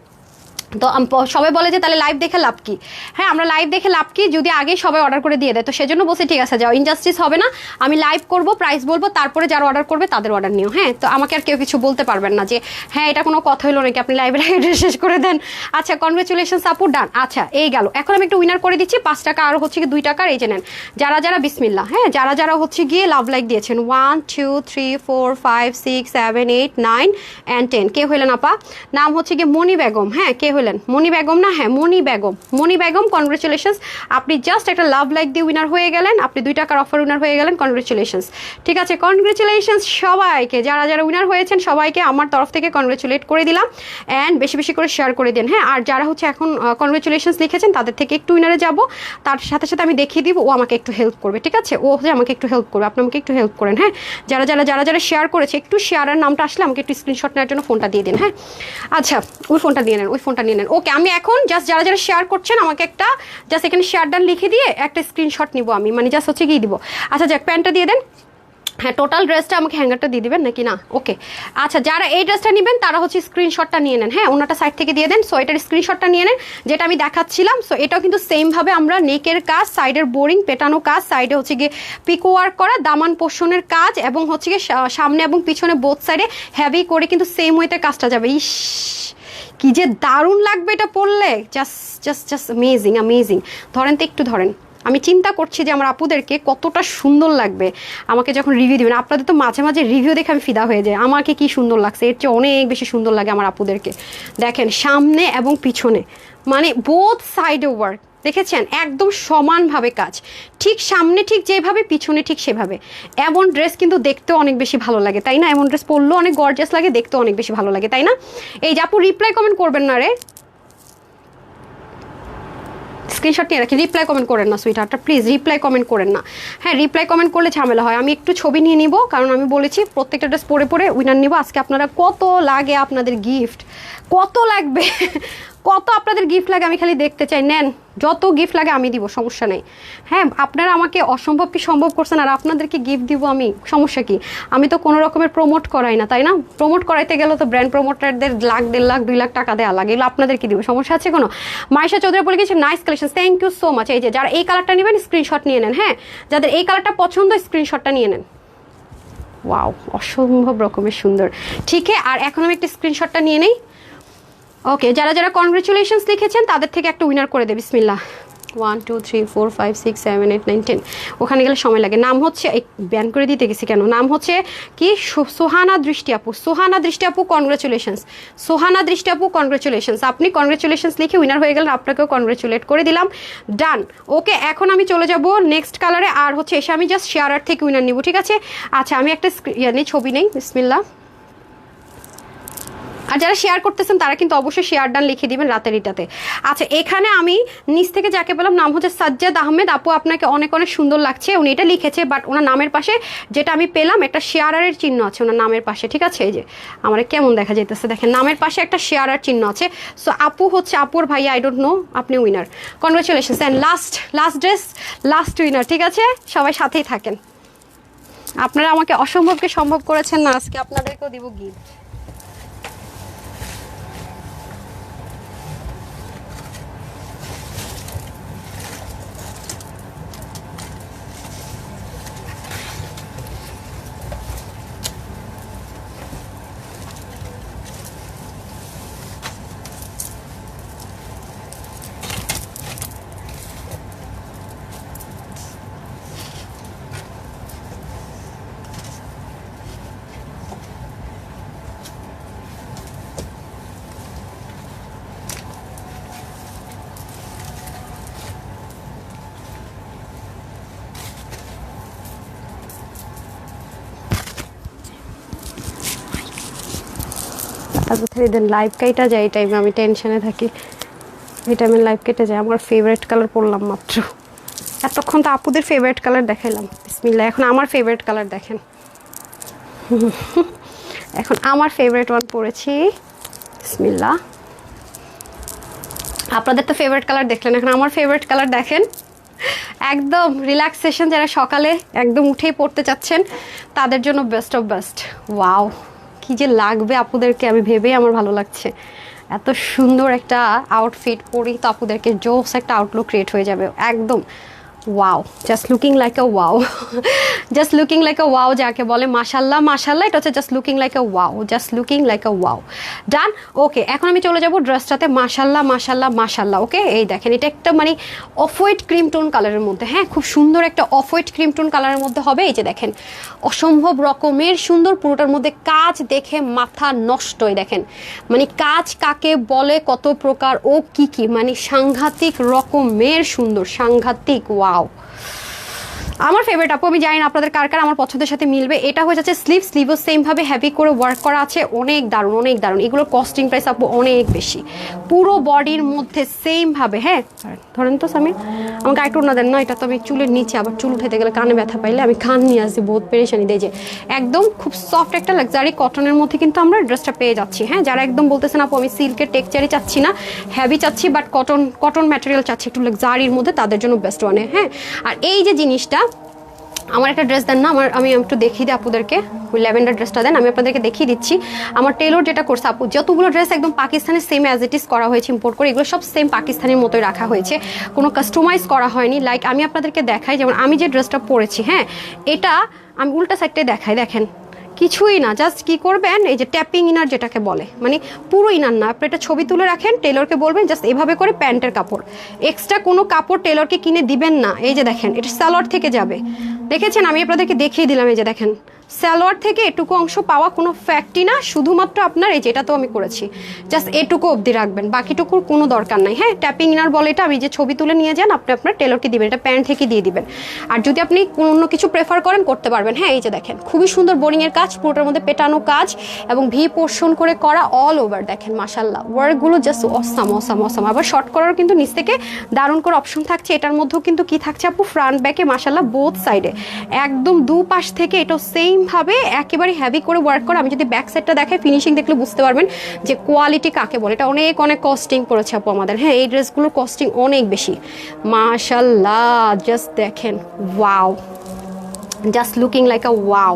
তো সবাই বলে যে তাহলে লাইভ দেখে লাভ কি? হ্যাঁ, আমরা লাইভ দেখে লাভ কি যদি আগেই সবাই অর্ডার করে দিয়ে দেয়, তো সেজন্য বলছি ঠিক আছে যাও, ইনজাস্টিস হবে না, আমি লাইভ করব, প্রাইস বলবো, তারপরে যারা অর্ডার করবে তাদের অর্ডার নিও। হ্যাঁ, তো আমাকে আর কেউ কিছু বলতে পারবেন না যে হ্যাঁ এটা কোনো কথা হলো নাকি, আপনি লাইভের আগে শেষ করে দেন। আচ্ছা, কনগ্রেচুলেশনস আপু, ডান। আচ্ছা, এই গেল। এখন আমি একটু উইনার করে দিচ্ছি 5 টাকা আর হচ্ছে কি 2 টাকার, এই যে নেন যারা যারা বিসমিল্লাহ। হ্যাঁ, যারা যারা হচ্ছে গিয়ে লাভ লাইক দিয়েছেন 1 2 3 4 5 6 7 8 9 and 10। কে হইলেন আপা? নাম হচ্ছে গিয়ে মনি বেগম। হ্যাঁ, কে হইলেন? মনি বেগম না? হ্যাঁ, মনি বেগম। মনি বেগম, কনগ্রেচুলেশনস, আপনি জাস্ট একটা লাভ লাইক দিয়ে উইনার হয়ে গেলেন, আপনি 2 টাকার অফার উইনার হয়ে গেলেন। কনগ্রেচুলেশনস। ঠিক আছে, কনগ্রেচুলেশনস সবাইকে, যারা যারা উইনার হয়েছেন সবাইকে আমার তরফ থেকে কনগ্রেচুলেট করে দিলাম। অ্যান্ড বেশি বেশি করে শেয়ার করে দিন। হ্যাঁ, আর যারা হচ্ছে এখন কনগ্রেচুলেশনস লিখেছেন তাদের থেকে একটু উইনারে যাব, তার সাথে সাথে আমি দেখিয়ে দিব ও আমাকে একটু হেল্প করবে। ঠিক আছে, ও হচ্ছে আমাকে একটু হেল্প করবে, আপনি আমাকে একটু হেল্প করেন। হ্যাঁ, যারা যারা যারা যারা শেয়ার করেছে একটু শেয়ারের নামটা আসলে আমাকে একটু স্ক্রিনশট নেওয়ার জন্য ফোনটা দিয়ে দিন। হ্যাঁ, আচ্ছা, ওই ফোনটা নিয়ে নেন, ওই ফোনটা নিয়ে নেন। ওকে, আমি এখন জাস্ট যারা যারা শেয়ার করছেন আমাকে একটা জাস্ট এখানে শেয়ার ডান লিখে দিয়ে একটা স্ক্রিনশট নিব আমি, মানে জাস্ট হচ্ছে গিয়ে দিব। আচ্ছা যাক, প্যান্টটা দিয়ে দেন। হ্যাঁ, টোটাল ড্রেসটা আমাকে হ্যাঙ্গারটা দিয়ে দিবেন নাকি না? ওকে, আচ্ছা, যারা এই ড্রেসটা নেবেন তারা হচ্ছে স্ক্রিনশটটা নিয়ে নেন। হ্যাঁ, ওনাটা সাইড থেকে দিয়ে দেন। সো এটার স্ক্রিনশটটা নিয়ে নেন যেটা আমি দেখাচ্ছিলাম। সো এটাও কিন্তু সেমভাবে আমরা নেকের কাজ, সাইডের বোরিং পেটানো কাজ, সাইডে হচ্ছে গিয়ে পিকো ওয়ার্ক করা, দামান পোষণের কাজ, এবং হচ্ছে গিয়ে সামনে এবং পিছনে বোথ সাইডে হেভি করে কিন্তু সেম ওয়েতে কাজটা যাবে। ইস, কি যে দারুণ লাগবে এটা পরলে, just just just amazing amazing. ধরেন তো, একটু ধরেন, আমি চিন্তা করছি যে আমার আপুদেরকে কতটা সুন্দর লাগবে আমাকে যখন রিভিউ দিবেন। আপনাদের তো মাঝে মাঝে রিভিউ দেখে আমি ফিদা হয়ে যাই, আমাকে কি সুন্দর লাগছে, এর চেয়ে অনেক বেশি সুন্দর লাগে আমার আপুদেরকে। দেখেন, সামনে এবং পিছনে, মানে বোথ সাইডে ওয়ার্ক, দেখেছেন একদম সমানভাবে কাজ, ঠিক সামনে ঠিক যেভাবে, পিছনে ঠিক সেভাবে। এমন ড্রেস কিন্তু দেখতেও অনেক বেশি ভালো লাগে, তাই না? এমন ড্রেস পরলেও অনেক গর্জিয়াস লাগে, দেখতেও অনেক বেশি ভালো লাগে, তাই না? এই যে আপু রিপ্লাই কমেন্ট করবেন না রে, স্ক্রিনশট নিয়ে রাখি, রিপ্লাই কমেন্ট করেন না সুইটহার্টটা, প্লিজ রিপ্লাই কমেন্ট করেন না। হ্যাঁ, রিপ্লাই কমেন্ট করলে ঝামেলা হয়। আমি একটু ছবি নিয়ে নিব, কারণ আমি বলেছি প্রত্যেকটা ড্রেস পরে পরে উইনার নিব। আজকে আপনারা কত লাগে, আপনাদের গিফট কত লাগবে, কত আপনাদের গিফট লাগে আমি খালি দেখতে চাই। নেন, যত গিফট লাগে আমি দিব, সমস্যা নেই। হ্যাঁ, আপনারা আমাকে অসম্ভব কি সম্ভব করছেন, আর আপনাদেরকে গিফট দিব আমি, সমস্যা কি? আমি তো কোনো রকমের প্রমোট করাই না, তাই না? প্রমোট করাইতে গেলে তো ব্র্যান্ড প্রমোটারদের 1 লাখ 1.5 লাখ 2 লাখ টাকা দেওয়া লাগে, এগুলো আপনাদেরকে দিব, সমস্যা আছে কোনো? মাইশা চৌধুরী বলে গেছে nice collection, thank you so much. এই যে যারা এই কালারটা নেবেন স্ক্রিনশট নিয়ে নেন। হ্যাঁ, যাদের এই কালারটা পছন্দ স্ক্রিনশটটা নিয়ে নেন। ওয়াও, অসম্ভব রকমের সুন্দর। ঠিক আছে, আর এখন আমি একটা স্ক্রিনশটটা নিয়ে নেই। ওকে, যারা যারা কনগ্রেচুলেশনস লিখেছেন তাদের থেকে একটা উইনার করে দে, বিসমিল্লাহ। 1 2 3 4 5 6 7 8 9 10। ওখানে গেলে সময় লাগে। নাম হচ্ছে, ব্যান করে দিতে গেছি কেন, নাম হচ্ছে কি, সোহানা দৃষ্টি আপু। সোহানা দৃষ্টি আপু, কনগ্রেচুলেশনস। সোহানা দৃষ্টি আপু, কনগ্রেচুলেশনস। আপনি কনগ্রেচুলেশনস লিখে উইনার হয়ে গেলেন, আপনাকেও কনগ্রেচুলেট করে দিলাম, ডান। ওকে, এখন আমি চলে যাব নেক্সট কালারে, আর হচ্ছে এসে আমি জাস্ট শেয়ারার থেকে উইনার নিব, ঠিক আছে? আচ্ছা, আমি একটা ছবি নেই, বিসমিল্লাহ। আর যারা শেয়ার করতেছেন তারা কিন্তু অবশ্যই শেয়ার ডান লিখে দিবেন রাতের এটাতে। আচ্ছা, এখানে আমি নিচ থেকে যাকে পেলাম, নাম হচ্ছে সাজ্জাদ আহমেদ। আপু আপনাকে অনেক অনেক সুন্দর লাগছে, উনি এটা লিখেছে, বাট ওনার নামের পাশে যেটা আমি পেলাম একটা শেয়ারের চিহ্ন আছে ওনার নামের পাশে, ঠিক আছে? এই যে আমার কেমন দেখা যাইতেছে, দেখেন নামের পাশে একটা শেয়ারের চিহ্ন আছে। সো আপু হচ্ছে আপুর ভাই, আই ডোন্ট নো, আপনি winner, congratulations. And last dress, last winner, ঠিক আছে? সবাই সাথেই থাকেন, আপনারা আমাকে অসম্ভবকে সম্ভব করেছেন না, আজকে আপনাদেরকেও দিব গিফট। তারপর দেন লাইভ কেটে যায়, এই টাইমে আমি টেনশনে থাকি, এই টাইমে লাইভ কেটে যায়। আমার ফেভারিট কালার পরলাম মাত্র, এতক্ষণ তো আপুদের ফেভারিট কালার দেখাইলাম, বিসমিল্লাহ। এখন আমার ফেভারিট কালার দেখেন, এখন আমার ফেভারিট ওয়ান পরেছি, বিসমিল্লাহ। আপনাদের তো ফেভারিট কালার দেখলেন, এখন আমার ফেভারিট কালার দেখেন। একদম রিল্যাক্সেশন, যারা সকালে একদম উঠেই পড়তে চাচ্ছেন তাদের জন্য বেস্ট অফ বেস্ট। ওয়াও, কি যে লাগবে আপুদেরকে আমি ভেবেই আমার ভালো লাগছে। এত সুন্দর একটা আউটফিট পরি তো আপুদেরকে জোস একটা আউটলুক ক্রিয়েট হয়ে যাবে একদম। Wow, just looking like a wow, just looking like a wow যাকে বলে, মাশাল্লাহ মাশাল্লাহ, এটা হচ্ছে just looking like a wow, just looking like a wow. Done. Okay, এখন আমি চলে যাব ড্রেসটাতে। মাশাল্লাহ মাশাল্লাহ মাশাল্লাহ। ওকে, এই দেখেন এটা একটা মানে অফ হোয়াইট ক্রিম টোন কালারের মধ্যে, হ্যাঁ খুব সুন্দর একটা অফ হোয়াইট ক্রিম টোন কালারের মধ্যে হবে। এই যে দেখেন অসম্ভব রকমের সুন্দর, পুরোটার মধ্যে কাজ দেখে মাথা নষ্ট। এই দেখেন মানে কাজ কাকে বলে, কত প্রকার ও কি কি, মানে সাংঘাতিক রকমের সুন্দর, সাংঘাতিক। ওয়াও, আমার ফেভারিট আপু, আমি জানি না আপনাদের কার কার আমার পছন্দের সাথে মিলবে। এটা হয়ে যাচ্ছে স্লিভও সেম ভাবে হেভি করে ওয়ার্ক করা আছে, অনেক দারুণ অনেক দারুণ। এগুলোর কস্টিং প্রাইস আপু অনেক বেশি, পুরো বডির মধ্যে সেম ভাবে। হ্যাঁ ধরেন তো সামির, আমাকে একটু না দেন না, এটা তো আমি চুলের নিচে, আবার চুল উঠাতে গেলে কানে ব্যথা পাইলে আমি কান নিয়ে আসি, বহুত পেরেশানি দেয়। যে একদম খুব সফট একটা লাক্সারি কটনের মধ্যে কিন্তু আমরা ড্রেসটা পেয়ে যাচ্ছি। হ্যাঁ, যারা একদম বলতেছেন আপু আমি সিল্কের টেক্সচারই চাচ্ছি না, হেভি চাচ্ছি, বাট কটন ম্যাটেরিয়াল চাচ্ছি একটু লাক্সারির মধ্যে, তাদের জন্য বেস্ট ওয়ানে। হ্যাঁ, আর এই যে জিনিসটা, আমার একটা ড্রেস দেন না, আমি একটু দেখিয়ে দিই আপুদেরকে, ওই ল্যাভেন্ডার ড্রেসটা দেন, আমি আপনাদেরকে দেখিয়ে দিচ্ছি। আমার টেলর যেটা করছে আপু, যতগুলো ড্রেস একদম পাকিস্তানের সেম অ্যাজ ইট ইজ করা হয়েছে ইম্পোর্ট করে, এগুলো সব সেম পাকিস্তানের মতোই রাখা হয়েছে, কোনো কাস্টমাইজ করা হয়নি। লাইক আমি আপনাদেরকে দেখাই, যেমন আমি যে ড্রেসটা পরেছি, হ্যাঁ এটা আমি উল্টা সাইডটাই দেখাই, দেখেন কিছুই না, জাস্ট কি করবেন, এই যে ট্যাপিং ইনার যেটাকে বলে, মানে পুরো ইনার না, আপনি এটা ছবি তুলে রাখেন, টেলরকে বলবেন জাস্ট এভাবে করে প্যান্টের কাপড়, এক্সট্রা কোনো কাপড় টেলরকে কিনে দিবেন না। এই যে দেখেন এটা সালোয়ার থেকে যাবে, দেখেছেন আমি আপনাদেরকে দেখিয়ে দিলাম। এই যে দেখেন সালোয়ার থেকে এটুকু অংশ পাওয়া কোনো ফ্যাক্টই না, শুধুমাত্র আপনার এই যেটা তো আমি করেছি জাস্ট এটুকু অবধি রাখবেন, বাকিটুকুর কোনো দরকার নাই। হ্যাঁ, ট্যাপিং ইনার বলে এটা, আমি যে ছবি তুলে নিয়ে যান আপনি আপনার টেলরকে দিবেন, এটা প্যান্ট থেকে দিয়ে দিবেন। আর যদি আপনি অন্য কিছু প্রেফার করেন করতে পারবেন। হ্যাঁ, এই যে দেখেন খুবই সুন্দর বোরিংয়ের কাজ, পুরোটার মধ্যে পেটানো কাজ এবং ভি পোর্শন করে করা অল ওভার। দেখেন মাশাল্লাহ ওয়ার্কগুলো জাস্ট অসাম অসাম অসাম। আবার শর্ট করার কিন্তু নিচ থেকে দারুণ করে অপশন থাকছে। এটার মধ্যেও কিন্তু কি থাকছে আপু, ফ্রন্ট ব্যাকে মাশাল্লাহ বোথ সাইডে একদম দুপাশ থেকে এটাও সেম ভাবে একেবারে হেভি করে ওয়ার্ক করা। আমি যদি ব্যাক সাইডটা দেখাই, ফিনিশিং দেখলে বুঝতে পারবেন যে কোয়ালিটি কাকে বলে। এটা অনেক অনেক কস্টিং পড়েছে আপু আমাদের। হ্যাঁ, এই ড্রেসগুলোর কস্টিং অনেক বেশি মাশাল্লাহ। জাস্ট দেখেন wow, just looking like a wow,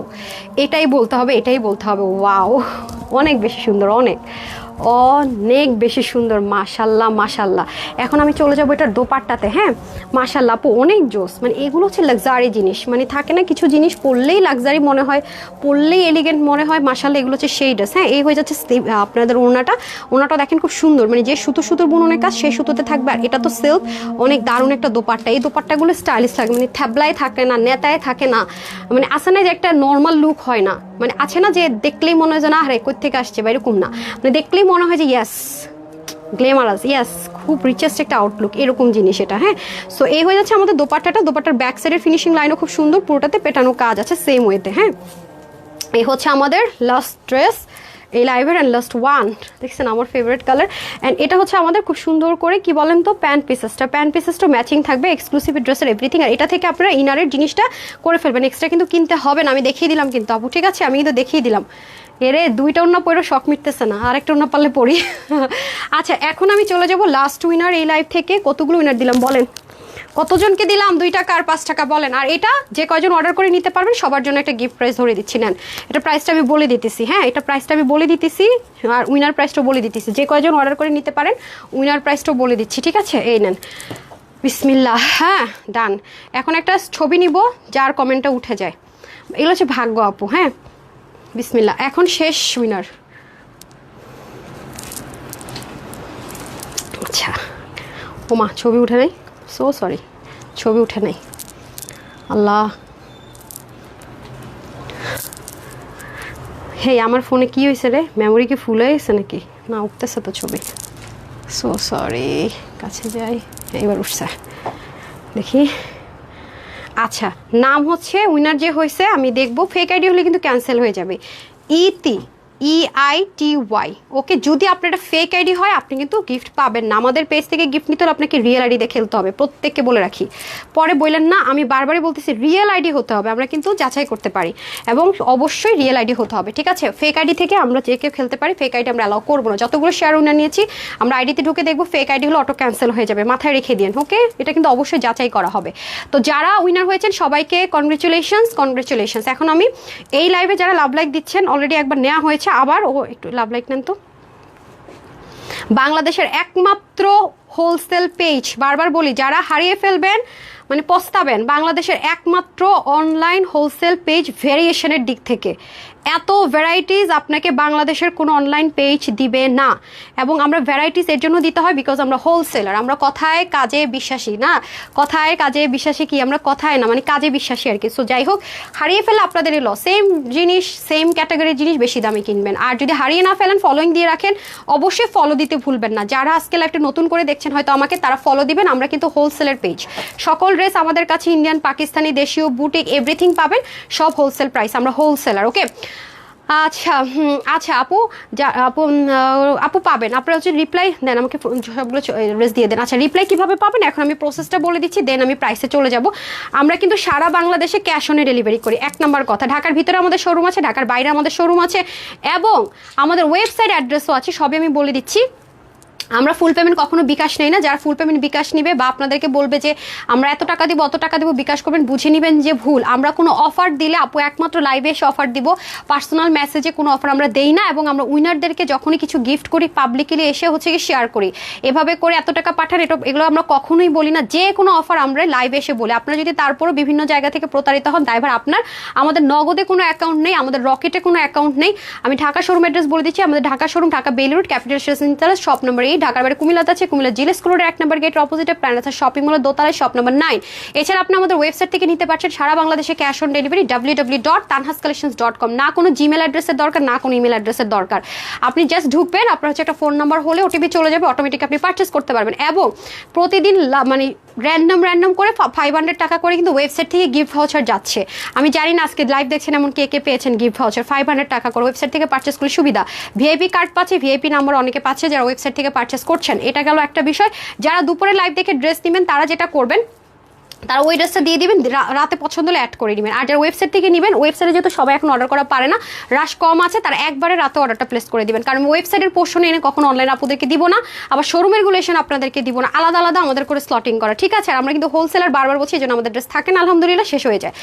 এটাই বলতে হবে, এটাই বলতে হবে। ওয়াও, অনেক বেশি সুন্দর, অনেক অনেক বেশি সুন্দর। মাশাল্লাহ মাশাল্লাহ। এখন আমি চলে যাবো এটার দোপাট্টাতে। হ্যাঁ মাশাল্লাহ আপু অনেক জোস, মানে এগুলো হচ্ছে লাক্সারি জিনিস, মানে থাকে না কিছু জিনিস পরলেই লাক্সারি মনে হয়, পরলেই এলিগেন্ট মনে হয়। মাশাল্লাহ এগুলো হচ্ছে সেই ড্রেস। হ্যাঁ, এই হয়ে যাচ্ছে আপনাদের ওড়নাটা দেখেন খুব সুন্দর, মানে যে সুতোর বুননের কাজ সেই সুতোতে থাকবে। আর এটা তো সিল্ক, অনেক দারুণ একটা দোপাট্টা। এই দোপাট্টাগুলো স্টাইলিশ থাকে, মানে থ্যাবলায় থাকে না, নেতায় থাকে না, মানে আসে না যে একটা নর্মাল লুক হয় না, মানে আছে না যে দেখলেই মনে হয় যে না আরে কই থেকে আসছে বা এরকম না, মানে দেখলেই মনে হয় যে ইয়াস গ্ল্যামারাস, ইয়াস খুব রিচেস্ট একটা আউটলুক, এরকম জিনিস এটা। হ্যাঁ, সো এই হয়ে যাচ্ছে আমাদের দোপাট্টাটা। দোপাট্টার ব্যাক সাইডের ফিনিশিং লাইনও খুব সুন্দর, পুরোটাতে পেটানো কাজ আছে সেম ওয়েতে। হ্যাঁ, এই হচ্ছে আমাদের লাস্ট ড্রেস এই লাইভের অ্যান্ড লাস্ট ওয়ান। দেখছেন আমার ফেভারিট কালার। অ্যান্ড এটা হচ্ছে আমাদের খুব সুন্দর করে কি বলেন তো প্যান্ট পিসেসটা ম্যাচিং থাকবে, এক্সক্লুসিভ ড্রেসের এভরিথিং। আর এটা থেকে আপনারা ইনারের জিনিসটা করে ফেলবেন, এক্সট্রা কিন্তু কিনতে হবে না। আমি দেখিয়ে দিলাম কিন্তু আপু, ঠিক আছে আমি কিন্তু দেখিয়ে দিলাম। এরে দুইটা ওড়না পরে শখ মিটতেছে না, আর একটা ওড়না পারলে পড়ি। আচ্ছা, এখন আমি চলে যাব লাস্ট উইনার এই লাইভ থেকে। কতগুলো উইনার দিলাম বলেন, কতজনকে দিলাম? 2 টাকা আর 5 টাকা বলেন। আর এটা যে কয়জন অর্ডার করে নিতে পারবেন সবার জন্য একটা গিফট প্রাইস ধরে দিচ্ছি, নেন। এটা প্রাইসটা আমি বলে দিতেছি। হ্যাঁ, এটা প্রাইসটা আমি বলে দিতেছি, আর উইনার প্রাইসটাও বলে দিতেছি। যে কয়জন অর্ডার করে নিতে পারেন উইনার প্রাইসটাও বলে দিচ্ছি, ঠিক আছে? এই নেন, বিসমিল্লাহ। হ্যাঁ ডান। এখন একটা ছবি নিব যার কমেন্টটা উঠে যায়, এগুলো হচ্ছে ভাগ্য আপু। হ্যাঁ বিসমিল্লাহ। এখন শেষ উইনার। আচ্ছা ওমা ছবি উঠে নাই, সো সরি, ছবি উঠে নাই। আল্লাহ, হে আমার ফোনে কি হয়েছে রে, মেমোরি কি ফুল হয়ে গেছে নাকি? না উঠতেছে তো ছবি, সো সরি। কাছে যাই, এবার উঠছে দেখি। আচ্ছা, নাম হচ্ছে উইনার যে হয়েছে আমি দেখবো, ফেক আইডি হলে কিন্তু ক্যান্সেল হয়ে যাবে। EITY। ওকে, যদি আপনার একটা ফেক আইডি হয় আপনি কিন্তু গিফট পাবেন না। আমাদের পেজ থেকে গিফট নিতে হলে আপনাকে রিয়েল আইডি দিয়ে খেলতে হবে, প্রত্যেককে বলে রাখি। পরে বললেন না, আমি বারবারই বলতেছি রিয়েল আইডি হতে হবে, আমরা কিন্তু যাচাই করতে পারি এবং অবশ্যই রিয়েল আইডি হতে হবে, ঠিক আছে? ফেক আইডি থেকে আমরা যে কেউ খেলতে পারি, ফেক আইডি আমরা অ্যালাউ করবো না। যতগুলো শেয়ার উইনার নিয়েছি আমরা আইডিতে ঢুকে দেখবো ফেক আইডি হলে অটো ক্যান্সেল হয়ে যাবে, মাথায় রেখে দিন। ওকে, এটা কিন্তু অবশ্যই যাচাই করা হবে। তো যারা উইনার হয়েছেন সবাইকে কনগ্রেচুলেশনস। এখন আমি এই লাইভে যারা লাভ লাইক দিচ্ছেন অলরেডি একবার নেওয়া হয়েছে, আবার ও একটু লাভ লাইক নেন তো। বাংলাদেশের একমাত্র হোলসেল পেজ, বারবার বলি যারা হারিয়ে ফেলবেন মানে পস্তাবেন, বাংলাদেশের একমাত্র অনলাইন হোলসেল পেজ ভেরিয়েশনের দিক থেকে। এত ভ্যারাইটিস আপনাকে বাংলাদেশের কোনো অনলাইন পেজ দিবে না। এবং আমরা ভ্যারাইটিস এর জন্য দিতে হয় বিকজ আমরা হোলসেলার, আমরা কথায় কাজে বিশ্বাসী না, কথায় কাজে বিশ্বাসী কি, আমরা কথায় না মানে কাজে বিশ্বাসী আর কি। সো যাই হোক, হারিয়ে ফেলে আপনাদেরই লস, সেম জিনিস সেম ক্যাটাগরির জিনিস বেশি দামে কিনবেন। আর যদি হারিয়ে না ফেলেন, ফলোইং দিয়ে রাখেন, অবশ্যই ফলো দিতে ভুলবেন না। যারা আজকে লাইভটা নতুন করে দেখছেন হয়তো আমাকে, তারা ফলো দিবেন। আমরা কিন্তু হোলসেলের পেজ, সকল ড্রেস আমাদের কাছে ইন্ডিয়ান, পাকিস্তানি, দেশীয়, বুটিক এভরিথিং পাবেন, সব হোলসেল প্রাইস, আমরা হোলসেলার। ওকে আচ্ছা আচ্ছা আপু, আপু পাবেন, আপনারা হচ্ছে রিপ্লাই দেন আমাকে, সবগুলো ড্রেস দিয়ে দেন। আচ্ছা রিপ্লাই কিভাবে পাবেন এখন আমি প্রসেসটা বলে দিচ্ছি, দেন আমি প্রাইসে চলে যাব। আমরা কিন্তু সারা বাংলাদেশে ক্যাশ অনে ডেলিভারি করি, এক নাম্বার কথা। ঢাকার ভিতরে আমাদের শোরুম আছে, ঢাকার বাইরে আমাদের শোরুম আছে, এবং আমাদের ওয়েবসাইট অ্যাড্রেসও আছে, সবই আমি বলে দিচ্ছি। আমরা ফুল পেমেন্ট কখনো বিকাশ নেই না। যারা ফুল পেমেন্ট বিকাশ নিবে বা আপনাদেরকে বলবে যে আমরা এত টাকা দিব অত টাকা দিব বিকাশ করবেন, বুঝে নেবেন যে ভুল। আমরা কোনো অফার দিলে আপু একমাত্র লাইভে এসে অফার দিব, পার্সোনাল মেসেজে কোনো অফার আমরা দেই না। এবং আমরা উইনারদেরকে যখনই কিছু গিফট করি পাবলিকলি এসে হচ্ছে কি শেয়ার করি, এভাবে করে এত টাকা পাঠান, এগুলো আমরা কখনোই বলি না। যে কোনো অফার আমরা লাইভে এসে বলি। আপনারা যদি তারপরও বিভিন্ন জায়গা থেকে প্রতারিত হন, ড্রাইভার আপনার, আমাদের নগদে কোনো অ্যাকাউন্ট নেই, আমাদের রকেটে কোনো অ্যাকাউন্ট নেই। আমি ঢাকা শোরুম অ্যাড্রেস বলে দিচ্ছি, আমাদের Dhaka showroom Dhaka Bailey road, capital station, shop number 8, ঢাকার বাইরে কুমিল্লাতে আছে, কুমিল্লা জিলেস স্কুলের 1 নম্বর গেটের অপোজিটে প্ল্যানেথা শপিং মলের দোতলায় শপ নম্বর 9। এছাড়া আপনি আমাদের ওয়েবসাইট থেকে নিতে পারছেন সারা বাংলাদেশে ক্যাশ অন ডেলিভারি, www.tanhascollections.com। না কোনো জিমেল অ্যাড্রেসের দরকার, না কোনো ইমেল অ্যাড্রেসের দরকার। আপনি জাস্ট ঢুকবেন, আপনার হচ্ছে একটা ফোন নাম্বার হলে ওটিপি চলে যাবে, অটোমেটিক আপনি পারচেস করতে পারবেন। এবং প্রতিদিন মানে র্যান্ডম করে 500 টাকা করে কিন্তু ওয়েবসাইট থেকে গিফট ভাউচার যাচ্ছে। আমি জানি না আজকে লাইভ দেখছেন এমন কে কে পেয়েছেন গিফট ভাউচার, 500 টাকা করে ওয়েবসাইট থেকে পারচেস করলে সুবিধা। ভিআইপি কার্ড পাচ্ছে, ভিআইপি নাম্বার অনেকে পাচ্ছে যারা ওয়েবসাইট থেকে পারচেস করছেন। এটা গেল একটা বিষয়। যারা দুপুরে লাইভ দেখে ড্রেস নেবেন তারা যেটা করবেন, তারা ওই ড্রেসটা দিয়ে দিবেন, রাতে পছন্দ হলে অ্যাড করে নেবেন। আর যারা ওয়েবসাইট থেকে নেবেন, ওয়েবসাইটে যেহেতু সবাই এখন অর্ডার করা পারে না, রাশ কম আছে, তারা একবারে রাতে অর্ডারটা প্লেস করে দিবেন। কারণ ওয়েবসাইটের পোর্শন এনে কখনো অনলাইন আপুদেরকে দিব না, আবার শোরুমের গুলেশন আপনাদেরকে দিব না, আলাদা আলাদা আমাদের করে স্লটিং করা, ঠিক আছে? আর আমরা কিন্তু হোলসেলার বারবার বলছি, এই জন্য আমাদের ড্রেস থাকে না আলহামদুলিল্লাহ, শেষ হয়ে যায়।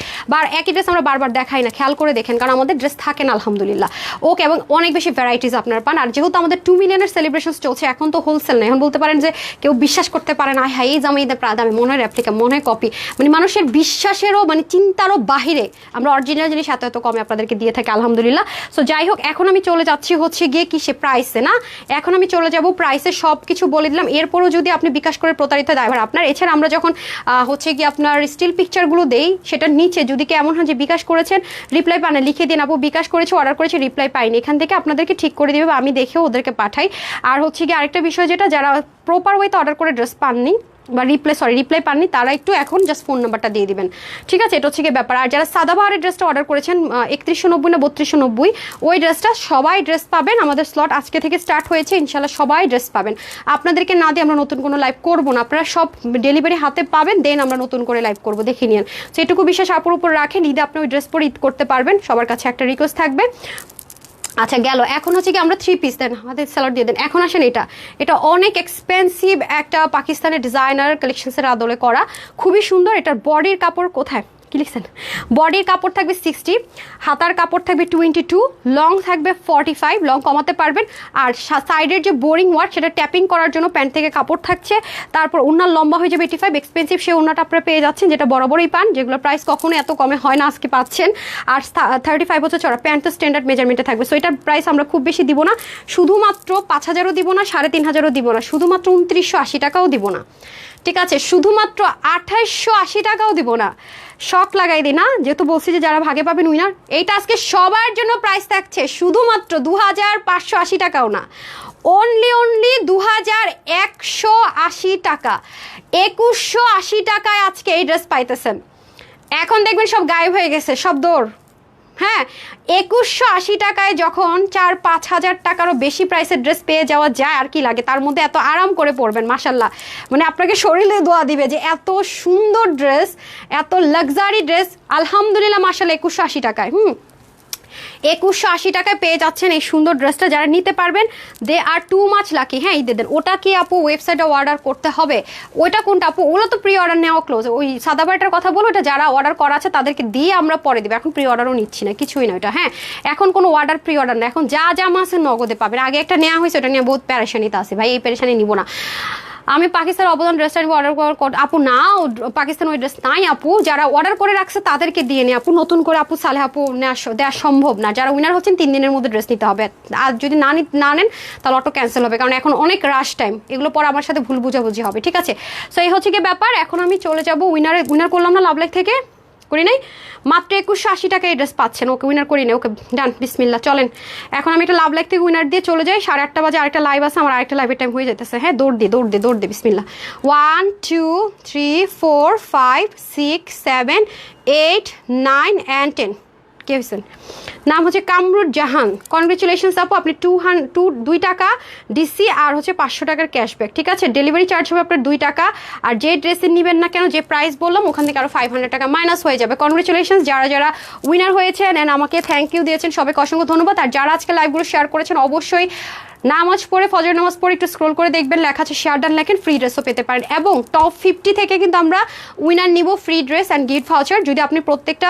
একই ড্রেস আমরা বারবার দেখাই না, খেয়াল করে দেখেন, কারণ আমাদের ড্রেস থাকে না আলহামদুলিল্লাহ। ওকে, এবং অনেক বেশি ভ্যারাইটিস আপনারা পান। আর যেহেতু আমাদের 2 মিলিয়নের সেলিব্রেশন চলছে, এখন তো হোলসেল নেই, এখন বলতে পারেন যে কেউ বিশ্বাস করতে পারে না, হ্যাঁ এই জামাইদের দামে মনে হয় রেপ্লিকা, মনে হয় কপি, মানে মানুষের বিশ্বাসেরও মানে চিন্তারও বাহিরে আমরা অরিজিনাল জিনিস এত এত কমে আপনাদেরকে দিয়ে থাকি আলহামদুলিল্লাহ। সো যাই হোক, এখন আমি চলে যাচ্ছি হচ্ছে গিয়ে কিসে, প্রাইসে না, এখন আমি চলে যাব প্রাইসে। সব কিছু বলে দিলাম, এরপরও যদি আপনি বিকাশ করে প্রতারিত ড্রাইভার আপনার। এছাড়া আমরা যখন হচ্ছে গিয়ে আপনার স্টিল পিকচারগুলো দেই, সেটার নিচে যদি কেমন হয় যে বিকাশ করেছেন রিপ্লাই পান, লিখে দিন আপু বিকাশ করেছে, অর্ডার করেছে, রিপ্লাই পাইনি, এখান থেকে আপনাদেরকে ঠিক করে দিবে, আমি দেখেও ওদেরকে পাঠাই। আর হচ্ছে গিয়ে আরেকটা বিষয়, যেটা যারা প্রপার ওয়েতে অর্ডার করে ড্রেস পাননি বা রিপ্লাই পাননি, তারা একটু এখন জাস্ট ফোন নাম্বারটা দিয়ে দিবেন, ঠিক আছে? এটা হচ্ছে গিয়ে ব্যাপার। আর যারা সাদাবাহারের ড্রেসটা অর্ডার করেছেন 3190 না 3290, ওই ড্রেসটা সবাই ড্রেস পাবেন। আমাদের স্লট আজকে থেকে স্টার্ট হয়েছে, ইনশাল্লাহ সবাই ড্রেস পাবেন। আপনাদেরকে না দিয়ে আমরা নতুন কোনো লাইভ করবো না, আপনারা সব ডেলিভারি হাতে পাবেন, দেন আমরা নতুন করে লাইভ করবো, দেখে নিন। সেটুকু বিশ্বাস আপুর উপর রাখেন, ঈদে আপনি ওই ড্রেস পরে ঈদ করতে পারবেন। সবার কাছে একটা রিকোয়েস্ট থাকবে। আচ্ছা গেল, এখন হচ্ছে কি আমরা 3 পিস দেন, আমাদের স্যালাড দিয়ে দেন। এখন আসেন এটা অনেক এক্সপেন্সিভ একটা পাকিস্তানের ডিজাইনার কালেকশনসের আদলে করা, খুবই সুন্দর। এটার বডির কাপড় কোথায় কি লিখছেন, বডির কাপড় থাকবে 60, হাতার কাপড় থাকবে 22, লং থাকবে 45, লং কমাতে পারবেন। আর সাইডের যে বোরিং ওয়ার্ক, সেটা ট্যাপিং করার জন্য প্যান্ট থেকে কাপড় থাকছে। তারপর ওনার লম্বা হয়ে যাবে 85, এক্সপেন্সিভ সেই ওনাটা আপনারা পেয়ে যাচ্ছেন, যেটা বরাবরই পান, যেগুলো প্রাইস কখনো এত কমে হয় না, আজকে পাচ্ছেন। আর 35 হচ্ছে চড়া, প্যান্ট তো স্ট্যান্ডার্ড মেজারমেন্টে থাকবে। সো এটার প্রাইস আমরা খুব বেশি দিব না, শুধুমাত্র 5000ও দিব না, 3500ও দিব না, শুধুমাত্র 2980 টাকাও দিব না, ঠিক আছে? শুধুমাত্র 2880 টাকাও দিব না। শক লাগাই দিই না, যেহেতু বলছি যে যারা ভাগে পাবেন উইনার। এইটা আজকে সবার জন্য প্রাইস থাকছে শুধুমাত্র 2580 টাকাও না, অনলি 2180 টাকা, 2180 টাকায় আজকে এই ড্রেস পাইতেছেন। এখন দেখবেন সব গায়েব হয়ে গেছে, সব দৌড়। হ্যাঁ, 2180 টাকায় যখন 4-5 হাজার টাকারও বেশি প্রাইসের ড্রেস পেয়ে যাওয়া যায়, আর কি লাগে? তার মধ্যে এত আরাম করে পরবেন, মাশাল্লাহ, মানে আপনাকে শরীরে দোয়া দিবে যে এত সুন্দর ড্রেস, এত লাক্সারি ড্রেস, আলহামদুলিল্লাহ মাশাল্লাহ 2180 টাকায়। 2180 টাকায় পেয়ে যাচ্ছেন এই সুন্দর ড্রেসটা। যারা নিতে পারবেন দে আর টু মাচ লাকি। হ্যাঁ ঈদের দিন ওটা কি আপু ওয়েবসাইটে অর্ডার করতে হবে? ওইটা কোনটা আপু? ওগুলো তো প্রি অর্ডার নেওয়া ক্লোজ। ওই সাদা বাটার কথা বলো, ওটা যারা অর্ডার করা আছে তাদেরকে দিয়ে আমরা পরে দেবো, এখন প্রি অর্ডারও নিচ্ছি না, কিছুই না ওটা। হ্যাঁ এখন কোনো অর্ডার প্রি অর্ডার না, এখন যা জামা আছে নগদে পাবেন। আগে একটা নেওয়া হয়েছে, ওটা নিয়ে বহুত প্যারেশানিতে আছে ভাই, এই প্যারেশানি নিব না আমি। পাকিস্তানের অবদান ড্রেসটা অর্ডার আপু না, পাকিস্তান ওই ড্রেস নাই আপু, যারা অর্ডার করে রাখছে তাদেরকে দিয়ে নিয়ে আপু, নতুন করে আপু সালে আপু দেওয়া সম্ভব না। যারা উইনার হচ্ছেন 3 দিনের মধ্যে ড্রেস নিতে হবে, আর যদি না নেন তাহলে অটো ক্যান্সেল হবে, কারণ এখন অনেক রাশ টাইম, এগুলো পরে আমার সাথে ভুল বুঝাবুঝি হবে, ঠিক আছে? সো এই হচ্ছে কি ব্যাপার। এখন আমি চলে যাবো উইনার করলাম না লাভ লাইক থেকে, করি নাই, মাত্র 2180 টাকা এই ড্রেস পাচ্ছেন। ওকে উইনার করি না, ওকে ডান, বিসমিল্লা চলেন। এখন আমি একটা লাভ লাইক থেকে উইনার দিয়ে চলে যাই। 8:30 বাজে আরেকটা লাইভ আছে আমার, আরেকটা লাইভের টাইম হয়ে যেতেছে। হ্যাঁ দৌড় দিয়ে বিসমিল্লা। 1 2 3 4 5 6 7 8 9 and 10। কে হয়েছেন? নাম হচ্ছে কামরুর জাহান। কনগ্রেচুলেশনস আপু, আপনি 2 টাকা ডিসি আর হচ্ছে 500 টাকার ক্যাশব্যাক, ঠিক আছে? ডেলিভারি চার্জ হবে আপনার 2 টাকা। আর যে ড্রেসে নেবেন না কেন, যে প্রাইস বললাম ওখান থেকে আরও 500 টাকা মাইনাস হয়ে যাবে। কনগ্রেচুলেশনস যারা উইনার হয়েছেন অ্যান্ড আমাকে থ্যাংক ইউ দিয়েছেন, সবাইকে অসংখ্য ধন্যবাদ। আর যারা আজকে লাইভগুলো শেয়ার করেছেন অবশ্যই নামাজ পড়ে, ফজর নামাজ পড়ে একটু স্ক্রোল করে দেখবেন, লেখা আছে শেয়ার ডান লেখেন, ফ্রি ড্রেসও পেতে পারেন। এবং টপ 50 থেকে কিন্তু আমরা উইনার নিব free dress and gift voucher. যদি আপনি প্রত্যেকটা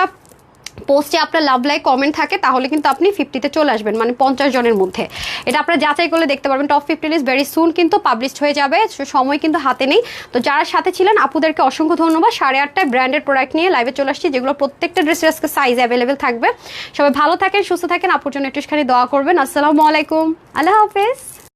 পোস্টে আপনার লাভ লাইক কমেন্ট থাকে তাহলে কিন্তু আপনি 50-তে চলে আসবেন, মানে 50 জনের মধ্যে। এটা আপনারা যাচাই করলে দেখতে পারবেন। টপ 50 লিস্ট ভেরি সুন কিন্তু পাবলিশড হয়ে যাবে, সময় কিন্তু হাতে নেই। তো যারা সাথে ছিলেন আপুদেরকে অসংখ্য ধন্যবাদ। 8:30টায় ব্র্যান্ডেড প্রোডাক্ট নিয়ে লাইভে চলে আসছি, যেগুলো প্রত্যেকটা ড্রেসের আজকে সাইজ অ্যাভেলেবেল থাকবে। সবাই ভালো থাকেন, সুস্থ থাকেন, আপুর জন্য একটুখানি দোয়া করবেন। আসসালামু আলাইকুম, আল্লাহ হাফেজ।